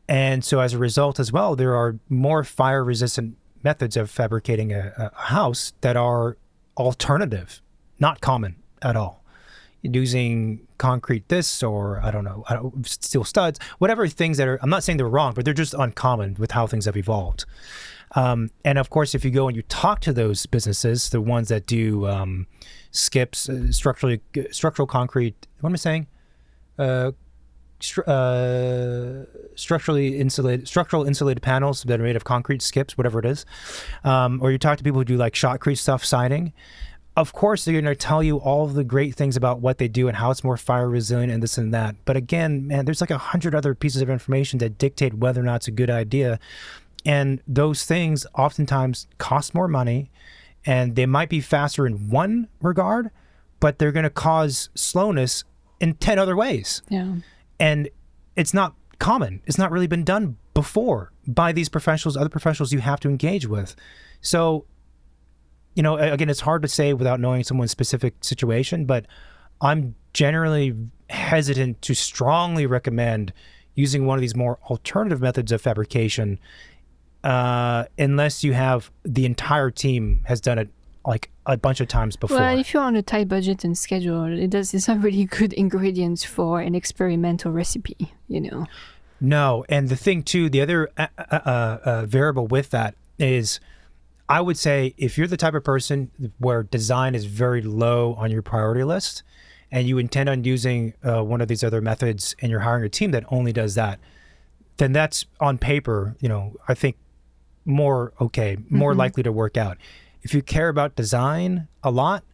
And so as a result as well, there are more fire resistant methods of fabricating a house that are alternative, not common at all. Using concrete this or steel studs, whatever things that are, I'm not saying they're wrong, but they're just uncommon with how things have evolved. And of course, if you go and you talk to those businesses, the ones that do skips, structural concrete, what am I saying? Structural insulated panels that are made of concrete skips, whatever it is. Or you talk to people who do like shotcrete stuff, siding. Of course, they're going to tell you all of the great things about what they do and how it's more fire resilient and this and that. But again, man, there's like 100 other pieces of information that dictate whether or not it's a good idea. And those things oftentimes cost more money, and they might be faster in one regard, but they're going to cause slowness in 10 other ways. Yeah. And it's not common. It's not really been done before by these professionals, other professionals you have to engage with. So, you know, again, it's hard to say without knowing someone's specific situation, but I'm generally hesitant to strongly recommend using one of these more alternative methods of fabrication unless you have the entire team has done it like a bunch of times before. Well, if you're on a tight budget and schedule, it's not really good ingredients for an experimental recipe, you know? No, and the thing too, the other variable with that is, I would say if you're the type of person where design is very low on your priority list and you intend on using one of these other methods and you're hiring a team that only does that, then that's on paper, you know, I think more likely to work out. If you care about design a lot,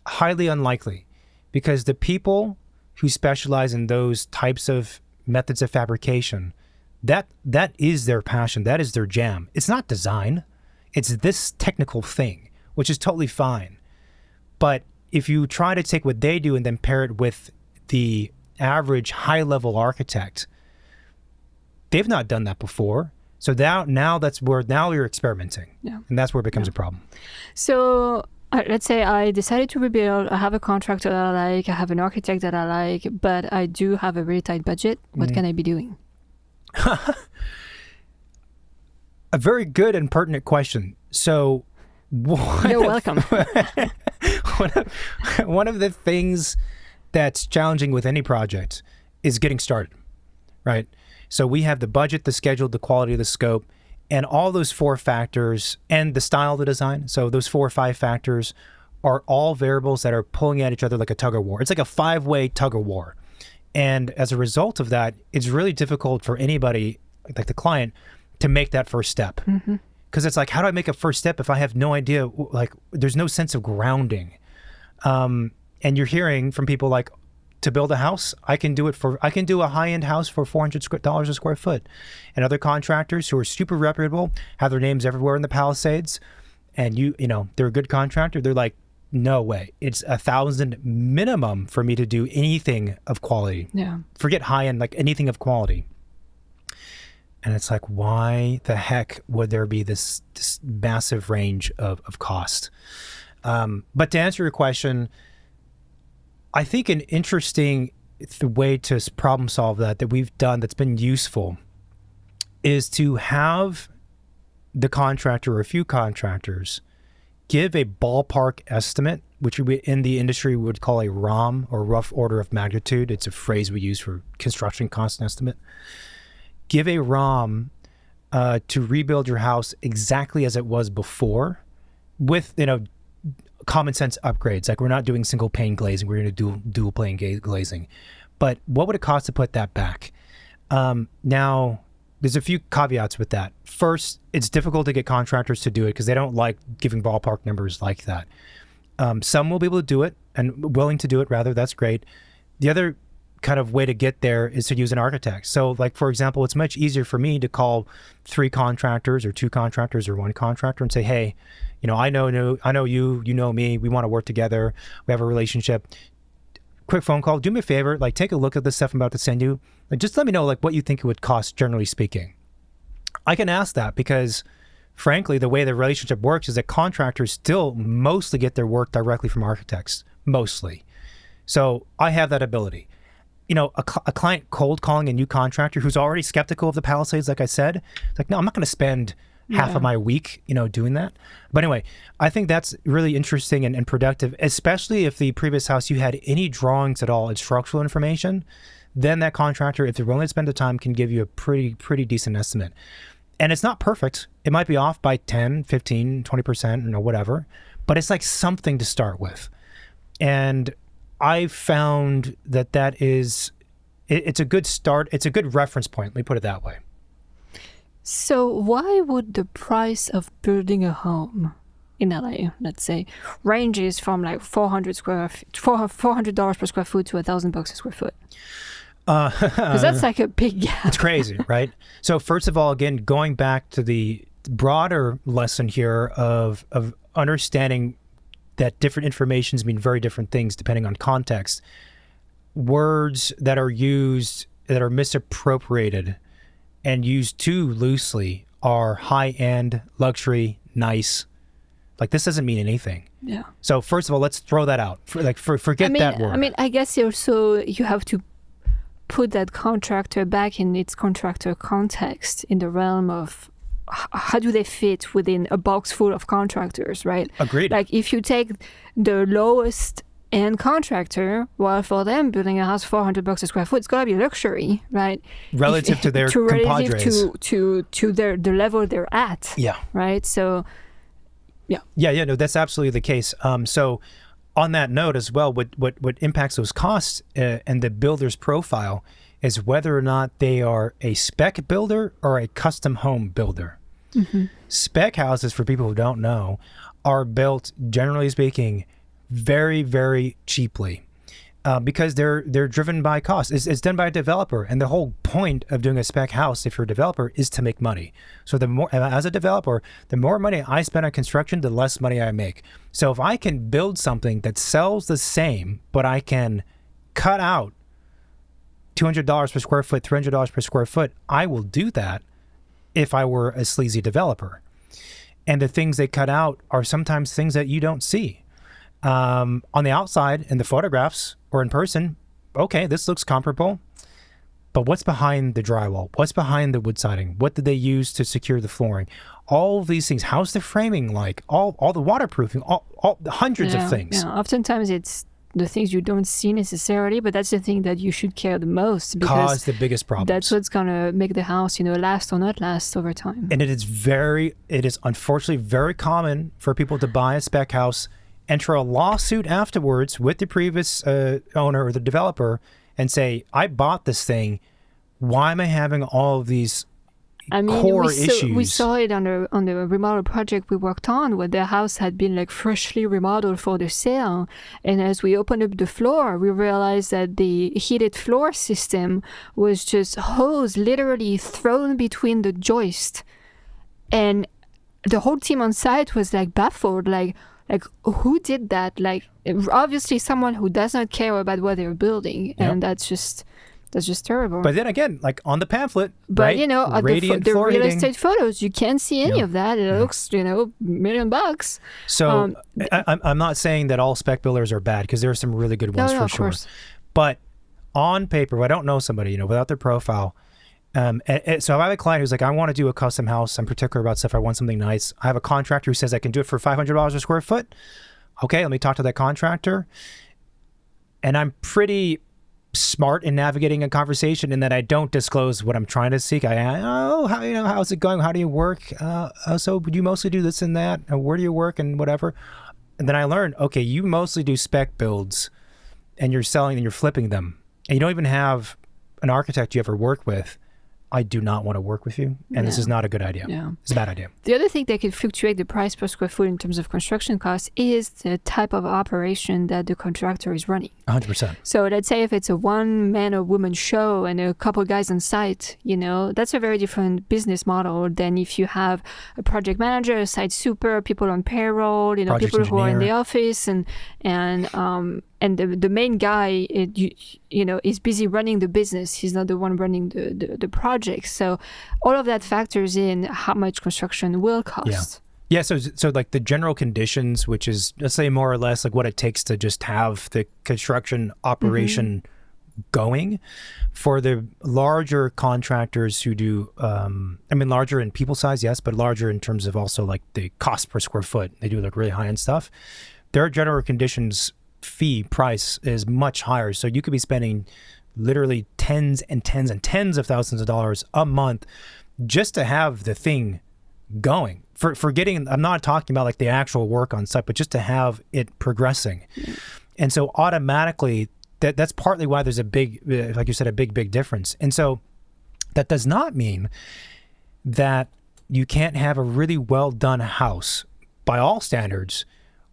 highly unlikely, because the people who specialize in those types of methods of fabrication, that is their passion, that is their jam. It's not design. It's this technical thing, which is totally fine. But if you try to take what they do and then pair it with the average high-level architect, they've not done that before. So now you're experimenting. Yeah. And that's where it becomes a problem. So let's say I decided to rebuild. I have a contractor that I like. I have an architect that I like, but I do have a really tight budget. What can I be doing? A very good and pertinent question. So you're welcome. One of the things that's challenging with any project is getting started, right? So we have the budget, the schedule, the quality of the scope, and all those 4 factors, and the style of the design. So those 4 or 5 factors are all variables that are pulling at each other like a tug of war. It's like a 5-way tug of war. And as a result of that, it's really difficult for anybody, like the client, to make that first step. Because it's like, how do I make a first step if I have no idea, like there's no sense of grounding? And you're hearing from people like, to build a house, I can do a high-end house for $400 a square foot. And other contractors who are super reputable, have their names everywhere in the Palisades, and you know, they're a good contractor. They're like, no way. It's $1,000 minimum for me to do anything of quality. Yeah. Forget high end, like anything of quality. And it's like, why the heck would there be this massive range of cost? But to answer your question, I think an interesting way to problem solve that we've done that's been useful is to have the contractor or a few contractors give a ballpark estimate, which we in the industry would call a ROM, or rough order of magnitude. It's a phrase we use for construction cost estimate. Give a ROM to rebuild your house exactly as it was before, with common sense upgrades. Like, we're not doing single pane glazing, we're going to do dual pane glazing. But what would it cost to put that back? Now, there's a few caveats with that. First, it's difficult to get contractors to do it because they don't like giving ballpark numbers like that. Some will be able to do it, and willing to do it, rather. That's great. The other kind of way to get there is to use an architect. So, like, for example, it's much easier for me to call 3 contractors or 2 contractors or 1 contractor and say, hey, I know you, you know me, we want to work together, we have a relationship. Quick phone call, do me a favor, like, take a look at the stuff I'm about to send you. Like, just let me know, like, what you think it would cost, generally speaking. I can ask that because, frankly, the way the relationship works is that contractors still mostly get their work directly from architects, mostly. So I have that ability. A client cold calling a new contractor who's already skeptical of the Palisades, like I said, it's like, no, I'm not going to spend half of my week, doing that. But anyway, I think that's really interesting and productive, especially if the previous house you had any drawings at all and structural information. Then that contractor, if they're willing to spend the time, can give you a pretty decent estimate. And it's not perfect. It might be off by 10, 15, 20%, whatever. But it's like something to start with. And I found that is, it's a good start. It's a good reference point. Let me put it that way. So why would the price of building a home in LA, let's say, ranges from like $400 per square foot to $1,000 a square foot? Because that's like a big gap. It's crazy, right? So first of all, again, going back to the broader lesson here of understanding that different informations mean very different things depending on context. Words that are used that are misappropriated and used too loosely are high-end, luxury, nice. Like, this doesn't mean anything. Yeah. So first of all, let's throw that out. Forget that word. I mean, I guess also you have to put that contractor back in its contractor context, in the realm of how do they fit within a box full of contractors, right? Agreed. Like, if you take the lowest end contractor, well, for them, building a house $400 a square foot, it's gotta be luxury, right? Relative to their compadres. to the level they're at. Yeah. Right. So, yeah. Yeah. No, that's absolutely the case. So, on that note as well, what impacts those costs and the builder's profile is whether or not they are a spec builder or a custom home builder. Mm-hmm. Spec houses, for people who don't know, are built, generally speaking, very, very cheaply because they're driven by cost. It's done by a developer, and the whole point of doing a spec house, if you're a developer, is to make money. So as a developer, the more money I spend on construction, the less money I make. So if I can build something that sells the same, but I can cut out $200 per square foot, $300 per square foot, I will do that if I were a sleazy developer. And the things they cut out are sometimes things that you don't see. On the outside, in the photographs or in person, okay, this looks comparable. But what's behind the drywall? What's behind the wood siding? What did they use to secure the flooring? All of these things. How's the framing like? All the waterproofing, all the hundreds of things. Yeah. Oftentimes it's the things you don't see necessarily, but that's the thing that you should care the most, because cause the biggest problems. That's what's gonna make the house, last or not last over time. And it is unfortunately very common for people to buy a spec house, enter a lawsuit afterwards with the previous owner or the developer, and say, I bought this thing. Why am I having all of these core issues? We saw it on the remodel project we worked on, where the house had been like freshly remodeled for the sale. And as we opened up the floor, we realized that the heated floor system was just hose literally thrown between the joist. And the whole team on site was like baffled, like, like who did that? Like obviously someone who does not care about what they're building, and that's just terrible. But then again, like on the pamphlet, but right? you know, Radiant the floor real heating. estate photos, you can't see any of that. It looks, you know, $1 million. So I'm not saying that all spec builders are bad, because there are some really good ones for of sure. course. But on paper, I don't know somebody, you know, without their profile. So if I have a client who's like, I want to do a custom house. I'm particular about stuff. I want something nice. I have a contractor who says I can do it for $500 a square foot. Okay, let me talk to that contractor. And I'm pretty smart in navigating a conversation in that I don't disclose what I'm trying to seek. How's it going? How do you work? So do you mostly do this and that? Where do you work and whatever? And then I learned, okay, you mostly do spec builds, and you're selling and you're flipping them. And you don't even have an architect you ever work with. I do not want to work with you, and this is not a good idea. Yeah. It's a bad idea. The other thing that can fluctuate the price per square foot in terms of construction costs is the type of operation that the contractor is running. 100%. So let's say if it's a one man or woman show and a couple guys on site, you know, that's a very different business model than if you have a project manager, a site super, people on payroll, you know, Project people who are in the engineer. office, and the main guy, you know, is busy running the business. He's not the one running the project. So all of that factors in how much construction will cost. Yeah, so like the general conditions, which is, let's say, more or less like what it takes to just have the construction operation going. For the larger contractors who do, larger in people size, yes, but larger in terms of also like the cost per square foot. They do like really high-end stuff. Their general conditions fee price is much higher. So you could be spending literally tens and tens and tens of thousands of dollars a month just to have the thing going. For getting, I'm not talking about like the actual work on site, but just to have it progressing. And so automatically, that's partly why there's a big, like you said, a big difference. And so that does not mean that you can't have a really well done house by all standards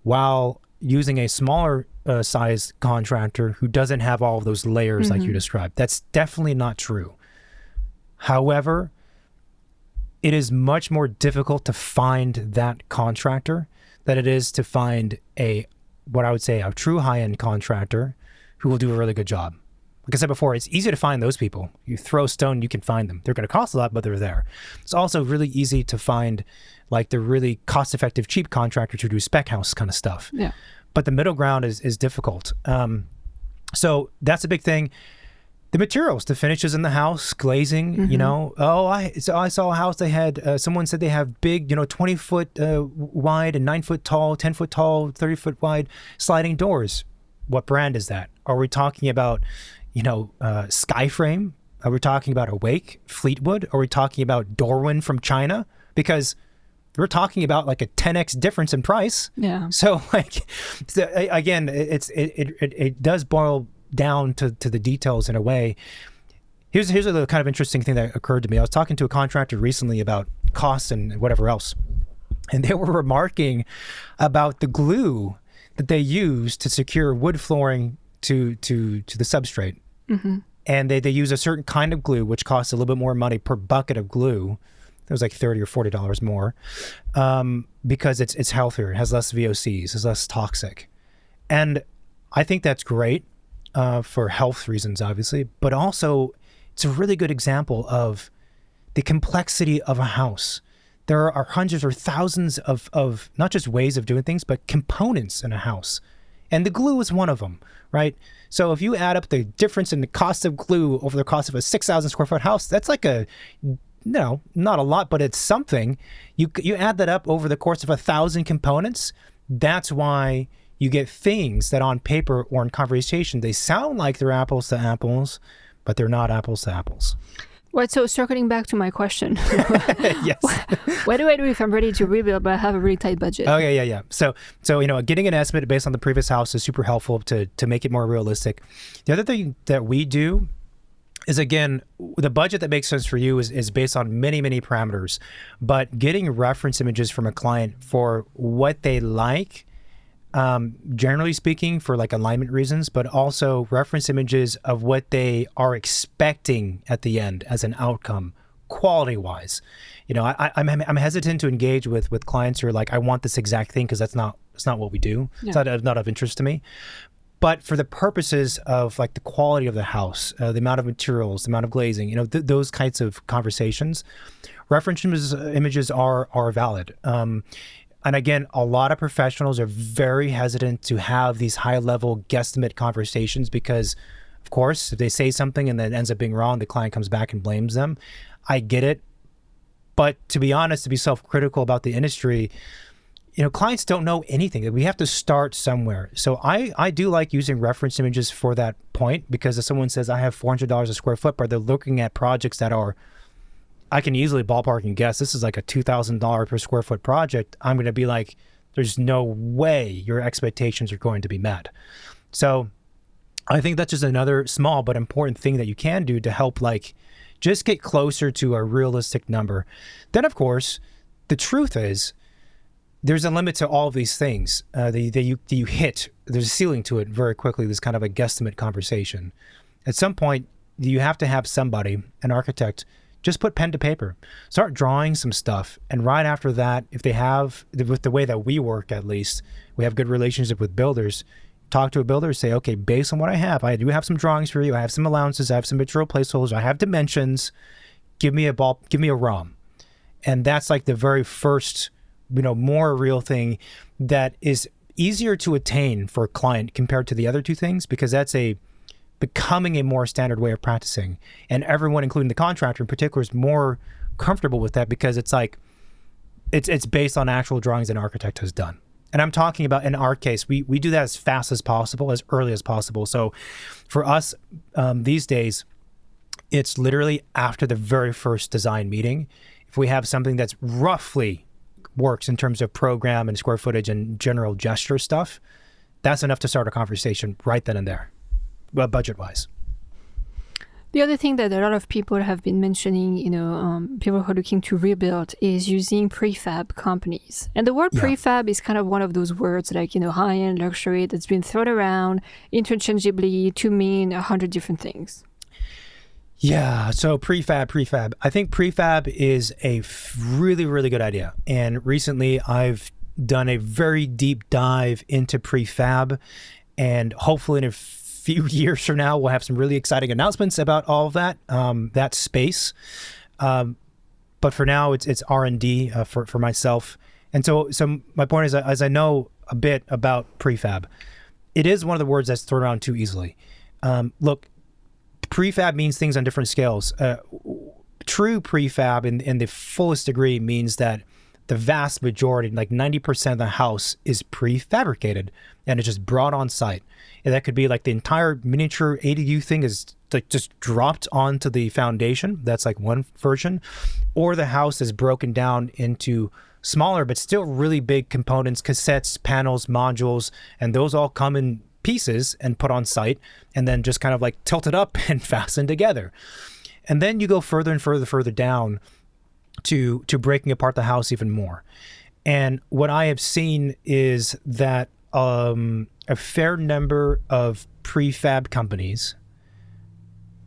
while using a smaller size contractor who doesn't have all of those layers like you described. That's definitely not true. However, it is much more difficult to find that contractor than it is to find what I would say a true high-end contractor who will do a really good job. Like I said before, it's easy to find those people. You throw a stone, you can find them. They're going to cost a lot, but they're there. It's also really easy to find like the really cost-effective, cheap contractors who do spec house kind of stuff. Yeah. But the middle ground is difficult. So that's a big thing. The materials, the finishes in the house, glazing, you know. I saw a house they had, someone said they have big, 20-foot wide and 9-foot tall, 10-foot tall, 30-foot wide sliding doors. What brand is that? Are we talking about, Skyframe? Are we talking about Awake, Fleetwood? Are we talking about Dorwin from China? Because we're talking about like a 10x difference in price. Yeah. So again, it does boil down to the details in a way. Here's a kind of interesting thing that occurred to me. I was talking to a contractor recently about costs and whatever else, and they were remarking about the glue that they use to secure wood flooring to the substrate. And they use a certain kind of glue, which costs a little bit more money per bucket of glue. It was like $30 or $40 more, because it's healthier. It has less VOCs. It's less toxic. And I think that's great for health reasons, obviously, but also it's a really good example of the complexity of a house. There are hundreds or thousands of not just ways of doing things, but components in a house. And the glue is one of them, right? So if you add up the difference in the cost of glue over the cost of a 6,000 square foot house, that's like not a lot, but it's something. You add that up over the course of 1,000 components. That's why you get things that on paper or in conversation, they sound like they're apples to apples, but they're not apples to apples. Right, so circling back to my question. Yes. What do I do if I'm ready to rebuild, but I have a really tight budget? Oh, yeah. So getting an estimate based on the previous house is super helpful to make it more realistic. The other thing that we do is, again, the budget that makes sense for you is based on many, many parameters. But getting reference images from a client for what they like, generally speaking, for like alignment reasons, but also reference images of what they are expecting at the end as an outcome, quality-wise. I'm hesitant to engage with clients who are like, I want this exact thing, because that's not It's not what we do. Yeah. It's not of interest to me. But for the purposes of like the quality of the house, the amount of materials, the amount of glazing, those kinds of conversations, reference images are valid. And again, a lot of professionals are very hesitant to have these high-level guesstimate conversations because, of course, if they say something and then it ends up being wrong, the client comes back and blames them. I get it. But to be honest, to be self-critical about the industry, clients don't know anything. We have to start somewhere. So I do like using reference images for that point, because if someone says I have $400 a square foot, but they're looking at projects that are, I can easily ballpark and guess this is like a $2,000 per square foot project, I'm going to be like, there's no way your expectations are going to be met. So I think that's just another small but important thing that you can do to help just get closer to a realistic number. Then, of course, the truth is, there's a limit to all of these things that you hit. There's a ceiling to it very quickly, this kind of a guesstimate conversation. At some point, you have to have somebody, an architect, just put pen to paper. Start drawing some stuff. And right after that, if they have, with the way that we work at least, we have good relationship with builders, talk to a builder, say, okay, based on what I do have some drawings for you. I have some allowances. I have some material placeholders. I have dimensions. Give me a ROM. And that's like the very first more real thing that is easier to attain for a client compared to the other two things, because that's becoming a more standard way of practicing. And everyone, including the contractor in particular, is more comfortable with that because it's based on actual drawings an architect has done. And I'm talking about, in our case, we do that as fast as possible, as early as possible. So for us these days, it's literally after the very first design meeting. If we have something that's roughly works in terms of program and square footage and general gesture stuff, that's enough to start a conversation right then and there, budget-wise. The other thing that a lot of people have been mentioning, people who are looking to rebuild, is using prefab companies. And the word prefab is kind of one of those words like, high-end luxury that's been thrown around interchangeably to mean 100 different things. Yeah, so prefab. I think prefab is a really, really good idea. And recently I've done a very deep dive into prefab, and hopefully in a few years from now, we'll have some really exciting announcements about all of that, that space. But for now, it's R&D for myself. And so my point is, as I know a bit about prefab, it is one of the words that's thrown around too easily. Look, prefab means things on different scales. True prefab in the fullest degree means that the vast majority, like 90% of the house, is prefabricated and it's just brought on site. And that could be like the entire miniature ADU thing is like just dropped onto the foundation. That's like one version. Or the house is broken down into smaller but still really big components, cassettes, panels, modules, and those all come in pieces and put on site and then just kind of like tilted up and fastened together. And then you go further and further down to breaking apart the house even more. And what I have seen is that a fair number of prefab companies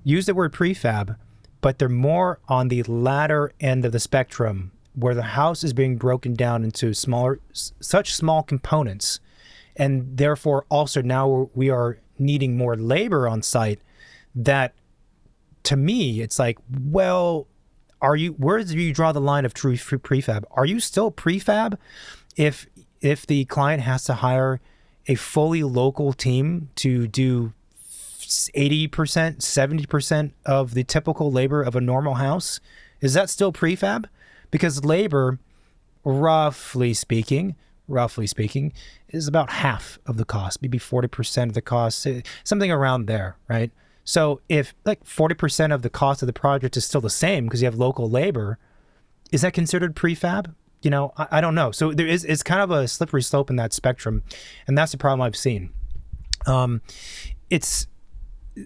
use the word prefab, but they're more on the latter end of the spectrum, where the house is being broken down into such small components. And therefore, also now we are needing more labor on site. That, to me, it's like, well, where do you draw the line of true prefab? Are you still prefab if the client has to hire a fully local team to do 80%, 70% of the typical labor of a normal house? Is that still prefab? Because labor, roughly speaking, is about half of the cost, maybe 40% of the cost, something around there, right? So if like 40% of the cost of the project is still the same because you have local labor, is that considered prefab? I don't know. So it's kind of a slippery slope in that spectrum, and that's the problem I've seen. It's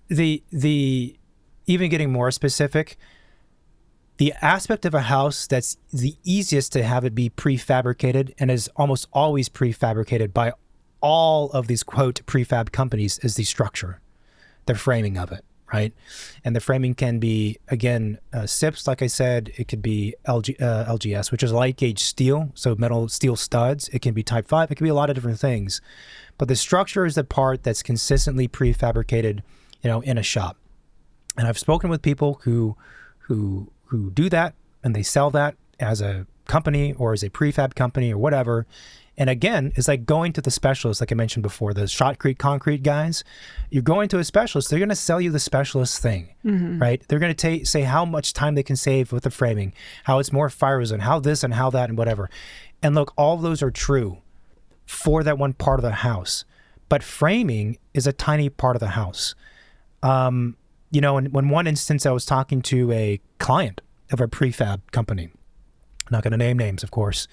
the even getting more specific, the aspect of a house that's the easiest to have it be prefabricated and is almost always prefabricated by all of these quote prefab companies is the structure, the framing of it, right? And the framing can be, again, SIPs, like I said. It could be LGS, which is light gauge steel, so metal steel studs. It can be type 5. It can be a lot of different things. But the structure is the part that's consistently prefabricated, in a shop. And I've spoken with people who do that, and they sell that as a company or as a prefab company or whatever. And again, it's like going to the specialist, like I mentioned before, the shotcrete concrete guys. You're going to a specialist, they're going to sell you the specialist thing, right? They're going to say how much time they can save with the framing, how it's more fire resistant, how this and how that and whatever. And look, all of those are true for that one part of the house. But framing is a tiny part of the house. In one instance, I was talking to a client of a prefab company. I'm not going to name names, of course.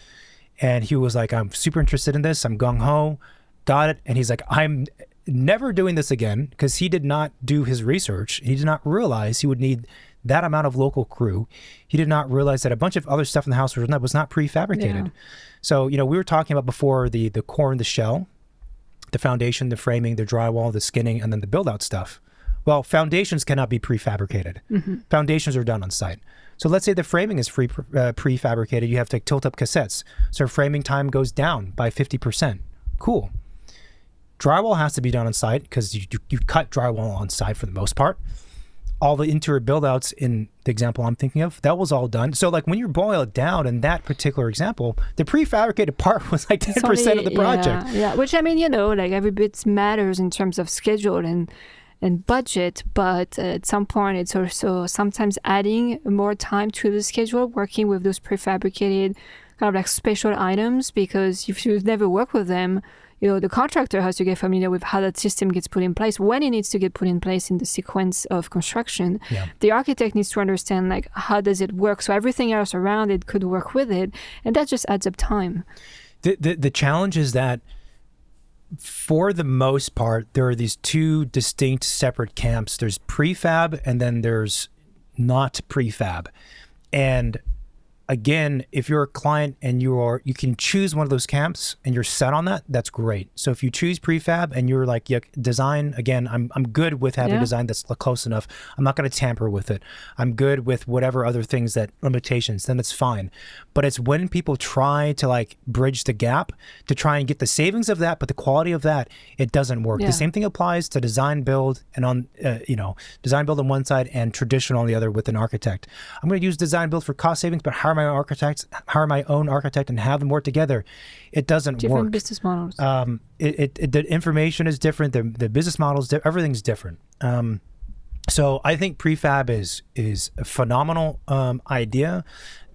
And he was like, I'm super interested in this. I'm gung-ho, got it. And he's like, I'm never doing this again, because he did not do his research. He did not realize he would need that amount of local crew. He did not realize that a bunch of other stuff in the house was not prefabricated. Yeah. So, we were talking about before the core and the shell, the foundation, the framing, the drywall, the skinning, and then the build-out stuff. Well, foundations cannot be prefabricated. Foundations are done on site. So let's say the framing is prefabricated. You have to tilt up cassettes. So framing time goes down by 50%. Cool. Drywall has to be done on site, because you cut drywall on site for the most part. All the interior build-outs in the example I'm thinking of, that was all done. So like when you boil it down in that particular example, the prefabricated part was like 10% of the project. Yeah, which like every bit matters in terms of schedule and budget, but at some point it's also sometimes adding more time to the schedule, working with those prefabricated kind of like special items, because if you've never worked with them, the contractor has to get familiar with how that system gets put in place, when it needs to get put in place in the sequence of construction. Yeah. The architect needs to understand like how does it work, so everything else around it could work with it, and that just adds up time. The challenge is that for the most part, there are these two distinct separate camps. There's prefab and then there's not prefab. And again, if you're a client and you can choose one of those camps and you're set on that, that's great. So if you choose prefab and you're like, yeah, design, again, I'm good with having design that's close enough. I'm not going to tamper with it. I'm good with whatever other things that limitations, then it's fine. But it's when people try to like bridge the gap to try and get the savings of that, but the quality of that, it doesn't work. Yeah. The same thing applies to design build and on, design build on one side and traditional on the other with an architect. I'm going to use design build for cost savings, but hire my own architect and have them work together. It doesn't work. Different business models. The information is different. The business models, everything's different. So I think prefab is a phenomenal idea.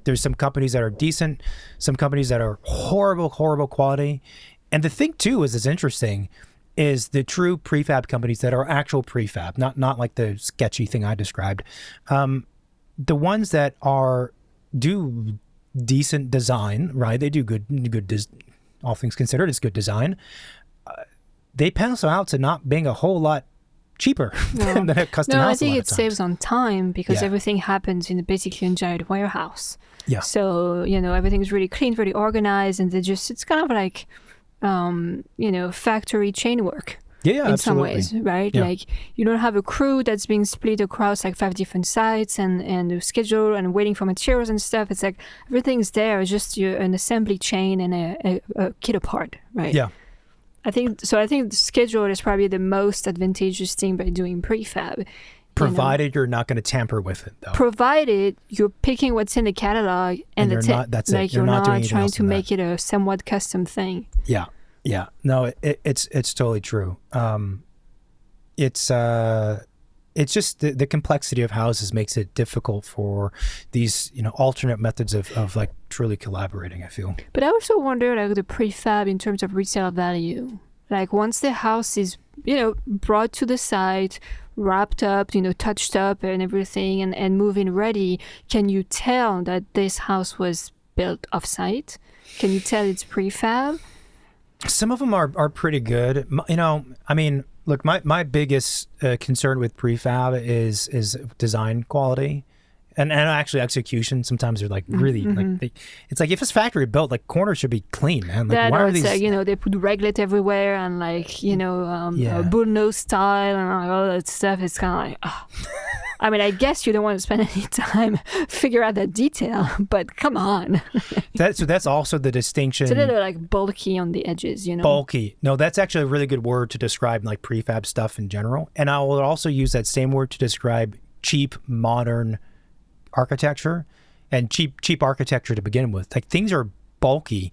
There's some companies that are decent, some companies that are horrible quality. And the thing too is interesting is the true prefab companies that are actual prefab, not like the sketchy thing I described. The ones that do decent design, right? They do good all things considered, it's good design. They pencil out to not being a whole lot cheaper than a custom house. I think it saves on time because everything happens in basically a giant warehouse. Yeah. So, everything's really clean, really organized, and it's kind of like, factory chain work. Yeah, in absolutely. some ways, right? Yeah. Like you don't have a crew that's being split across like 5 different sites and the schedule and waiting for materials and stuff. It's like everything's there. It's just an assembly chain and a kit apart, right? Yeah. I think the schedule is probably the most advantageous thing by doing prefab. Provided you're not going to tamper with it, though. Provided you're picking what's in the catalog and that's it. That's like it. You're not doing trying to make it a somewhat custom thing. Yeah. Yeah, no, it's totally true. It's just the complexity of houses makes it difficult for these alternate methods of like truly collaborating, I feel. But I also wonder like the prefab in terms of resale value. Like once the house is brought to the site, wrapped up, touched up and everything, and move-in ready, can you tell that this house was built off-site? Can you tell it's prefab? Some of them are pretty good. Look, my biggest concern with prefab is design quality. And actually execution, sometimes they're like really it's like if it's factory built, like corners should be clean, man. Like why are these they put reglet everywhere and like bullnose style and all that stuff. It's kind of like I mean, I guess you don't want to spend any time figure out that detail, but come on. So that's also the distinction. It's a little like bulky on the edges, Bulky. No, that's actually a really good word to describe like prefab stuff in general. And I will also use that same word to describe cheap, modern architecture and cheap architecture to begin with. Like things are bulky,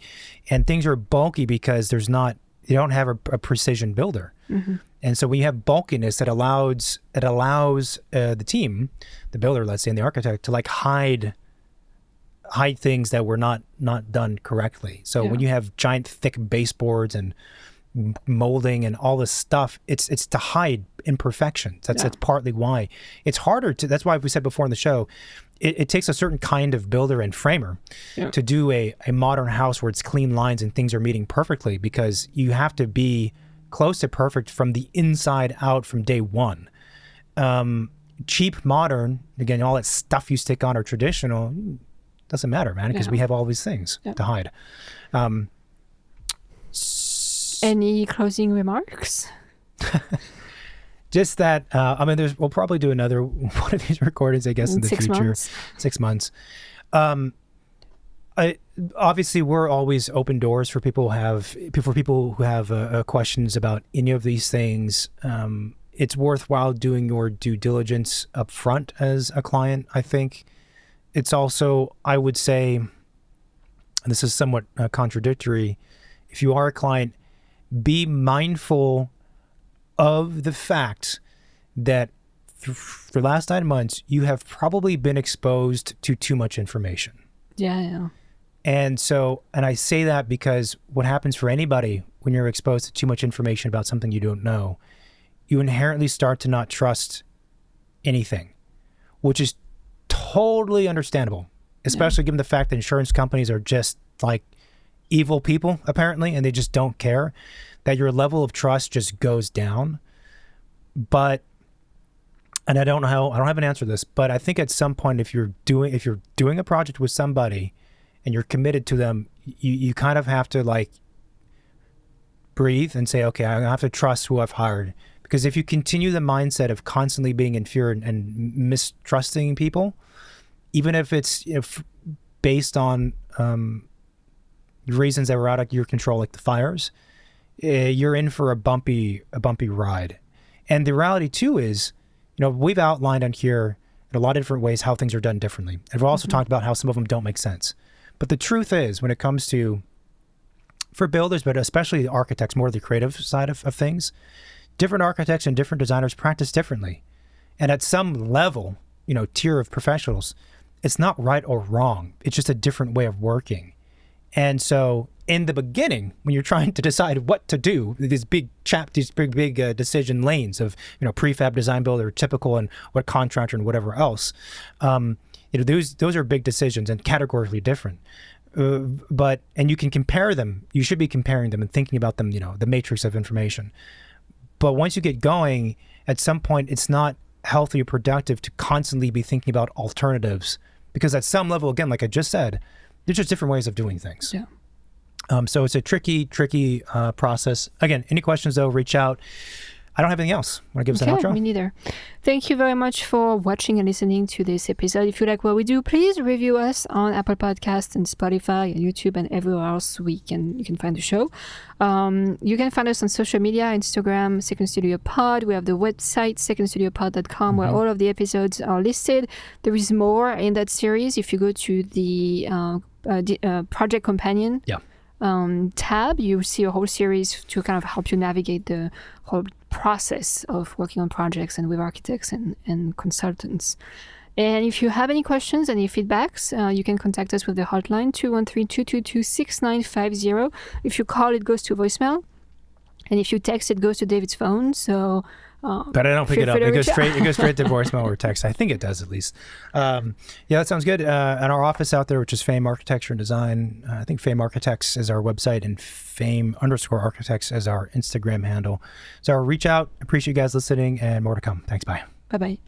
and things are bulky because you don't have a precision builder. And so when you have bulkiness, it allows the team, the builder, let's say, and the architect to like hide things that were not done correctly. So when you have giant thick baseboards and molding and all this stuff, it's to hide imperfections. That's partly why it's harder to. That's why we said before in the show, it takes a certain kind of builder and framer to do a modern house where it's clean lines and things are meeting perfectly, because you have to be close to perfect from the inside out from day one. Cheap, modern, again, all that stuff you stick on are traditional. Doesn't matter, man, because we have all these things to hide. Any closing remarks? Just that, we'll probably do another one of these recordings, I guess, in the future. 6 months. Obviously, we're always open doors for people who have questions about any of these things. It's worthwhile doing your due diligence up front as a client, I think. It's also, I would say, and this is somewhat contradictory, if you are a client, be mindful of the fact that for the last 9 months, you have probably been exposed to too much information. Yeah. And I say that because what happens for anybody when you're exposed to too much information about something you don't know, you inherently start to not trust anything, which is totally understandable, especially given the fact that insurance companies are just like evil people, apparently, and they just don't care, that your level of trust just goes down. And I don't have an answer to this, but I think at some point, if you're doing a project with somebody and you're committed to them, you kind of have to like breathe and say, okay, I have to trust who I've hired. Because if you continue the mindset of constantly being in fear and mistrusting people, even if it's based on reasons that were out of your control, like the fires, you're in for a bumpy ride. And the reality too is, we've outlined on here in a lot of different ways how things are done differently. And we've also talked about how some of them don't make sense. But the truth is, when it comes to, for builders, but especially the architects, more the creative side of things, different architects and different designers practice differently. And at some level, tier of professionals, it's not right or wrong. It's just a different way of working. And so in the beginning, when you're trying to decide what to do, these big decision lanes of, prefab, design, builder, typical, and what contractor and whatever else, those are big decisions and categorically different. And you can compare them. You should be comparing them and thinking about them, the matrix of information. But once you get going, at some point, it's not healthy or productive to constantly be thinking about alternatives, because at some level, again, like I just said, there's just different ways of doing things. Yeah. So it's a tricky process. Again, any questions though, reach out. I don't have anything else. Want to give us an outro? Me neither. Thank you very much for watching and listening to this episode. If you like what we do, please review us on Apple Podcasts and Spotify and YouTube and everywhere else you can find the show. You can find us on social media, Instagram, Second Studio Pod. We have the website, secondstudiopod.com, where all of the episodes are listed. There is more in that series. If you go to the Project Companion tab, you see a whole series to kind of help you navigate the whole process of working on projects and with architects and consultants. And if you have any questions, any feedbacks, you can contact us with the hotline 213-222-6950. If you call, it goes to voicemail, and if you text, it goes to David's phone. So but I don't pick it up. It goes straight to voicemail or text. I think it does, at least. That sounds good. And our office out there, which is Fame Architecture and Design. I think Fame Architects is our website, and Fame_Architects is our Instagram handle. So reach out. Appreciate you guys listening, and more to come. Thanks. Bye. Bye-bye.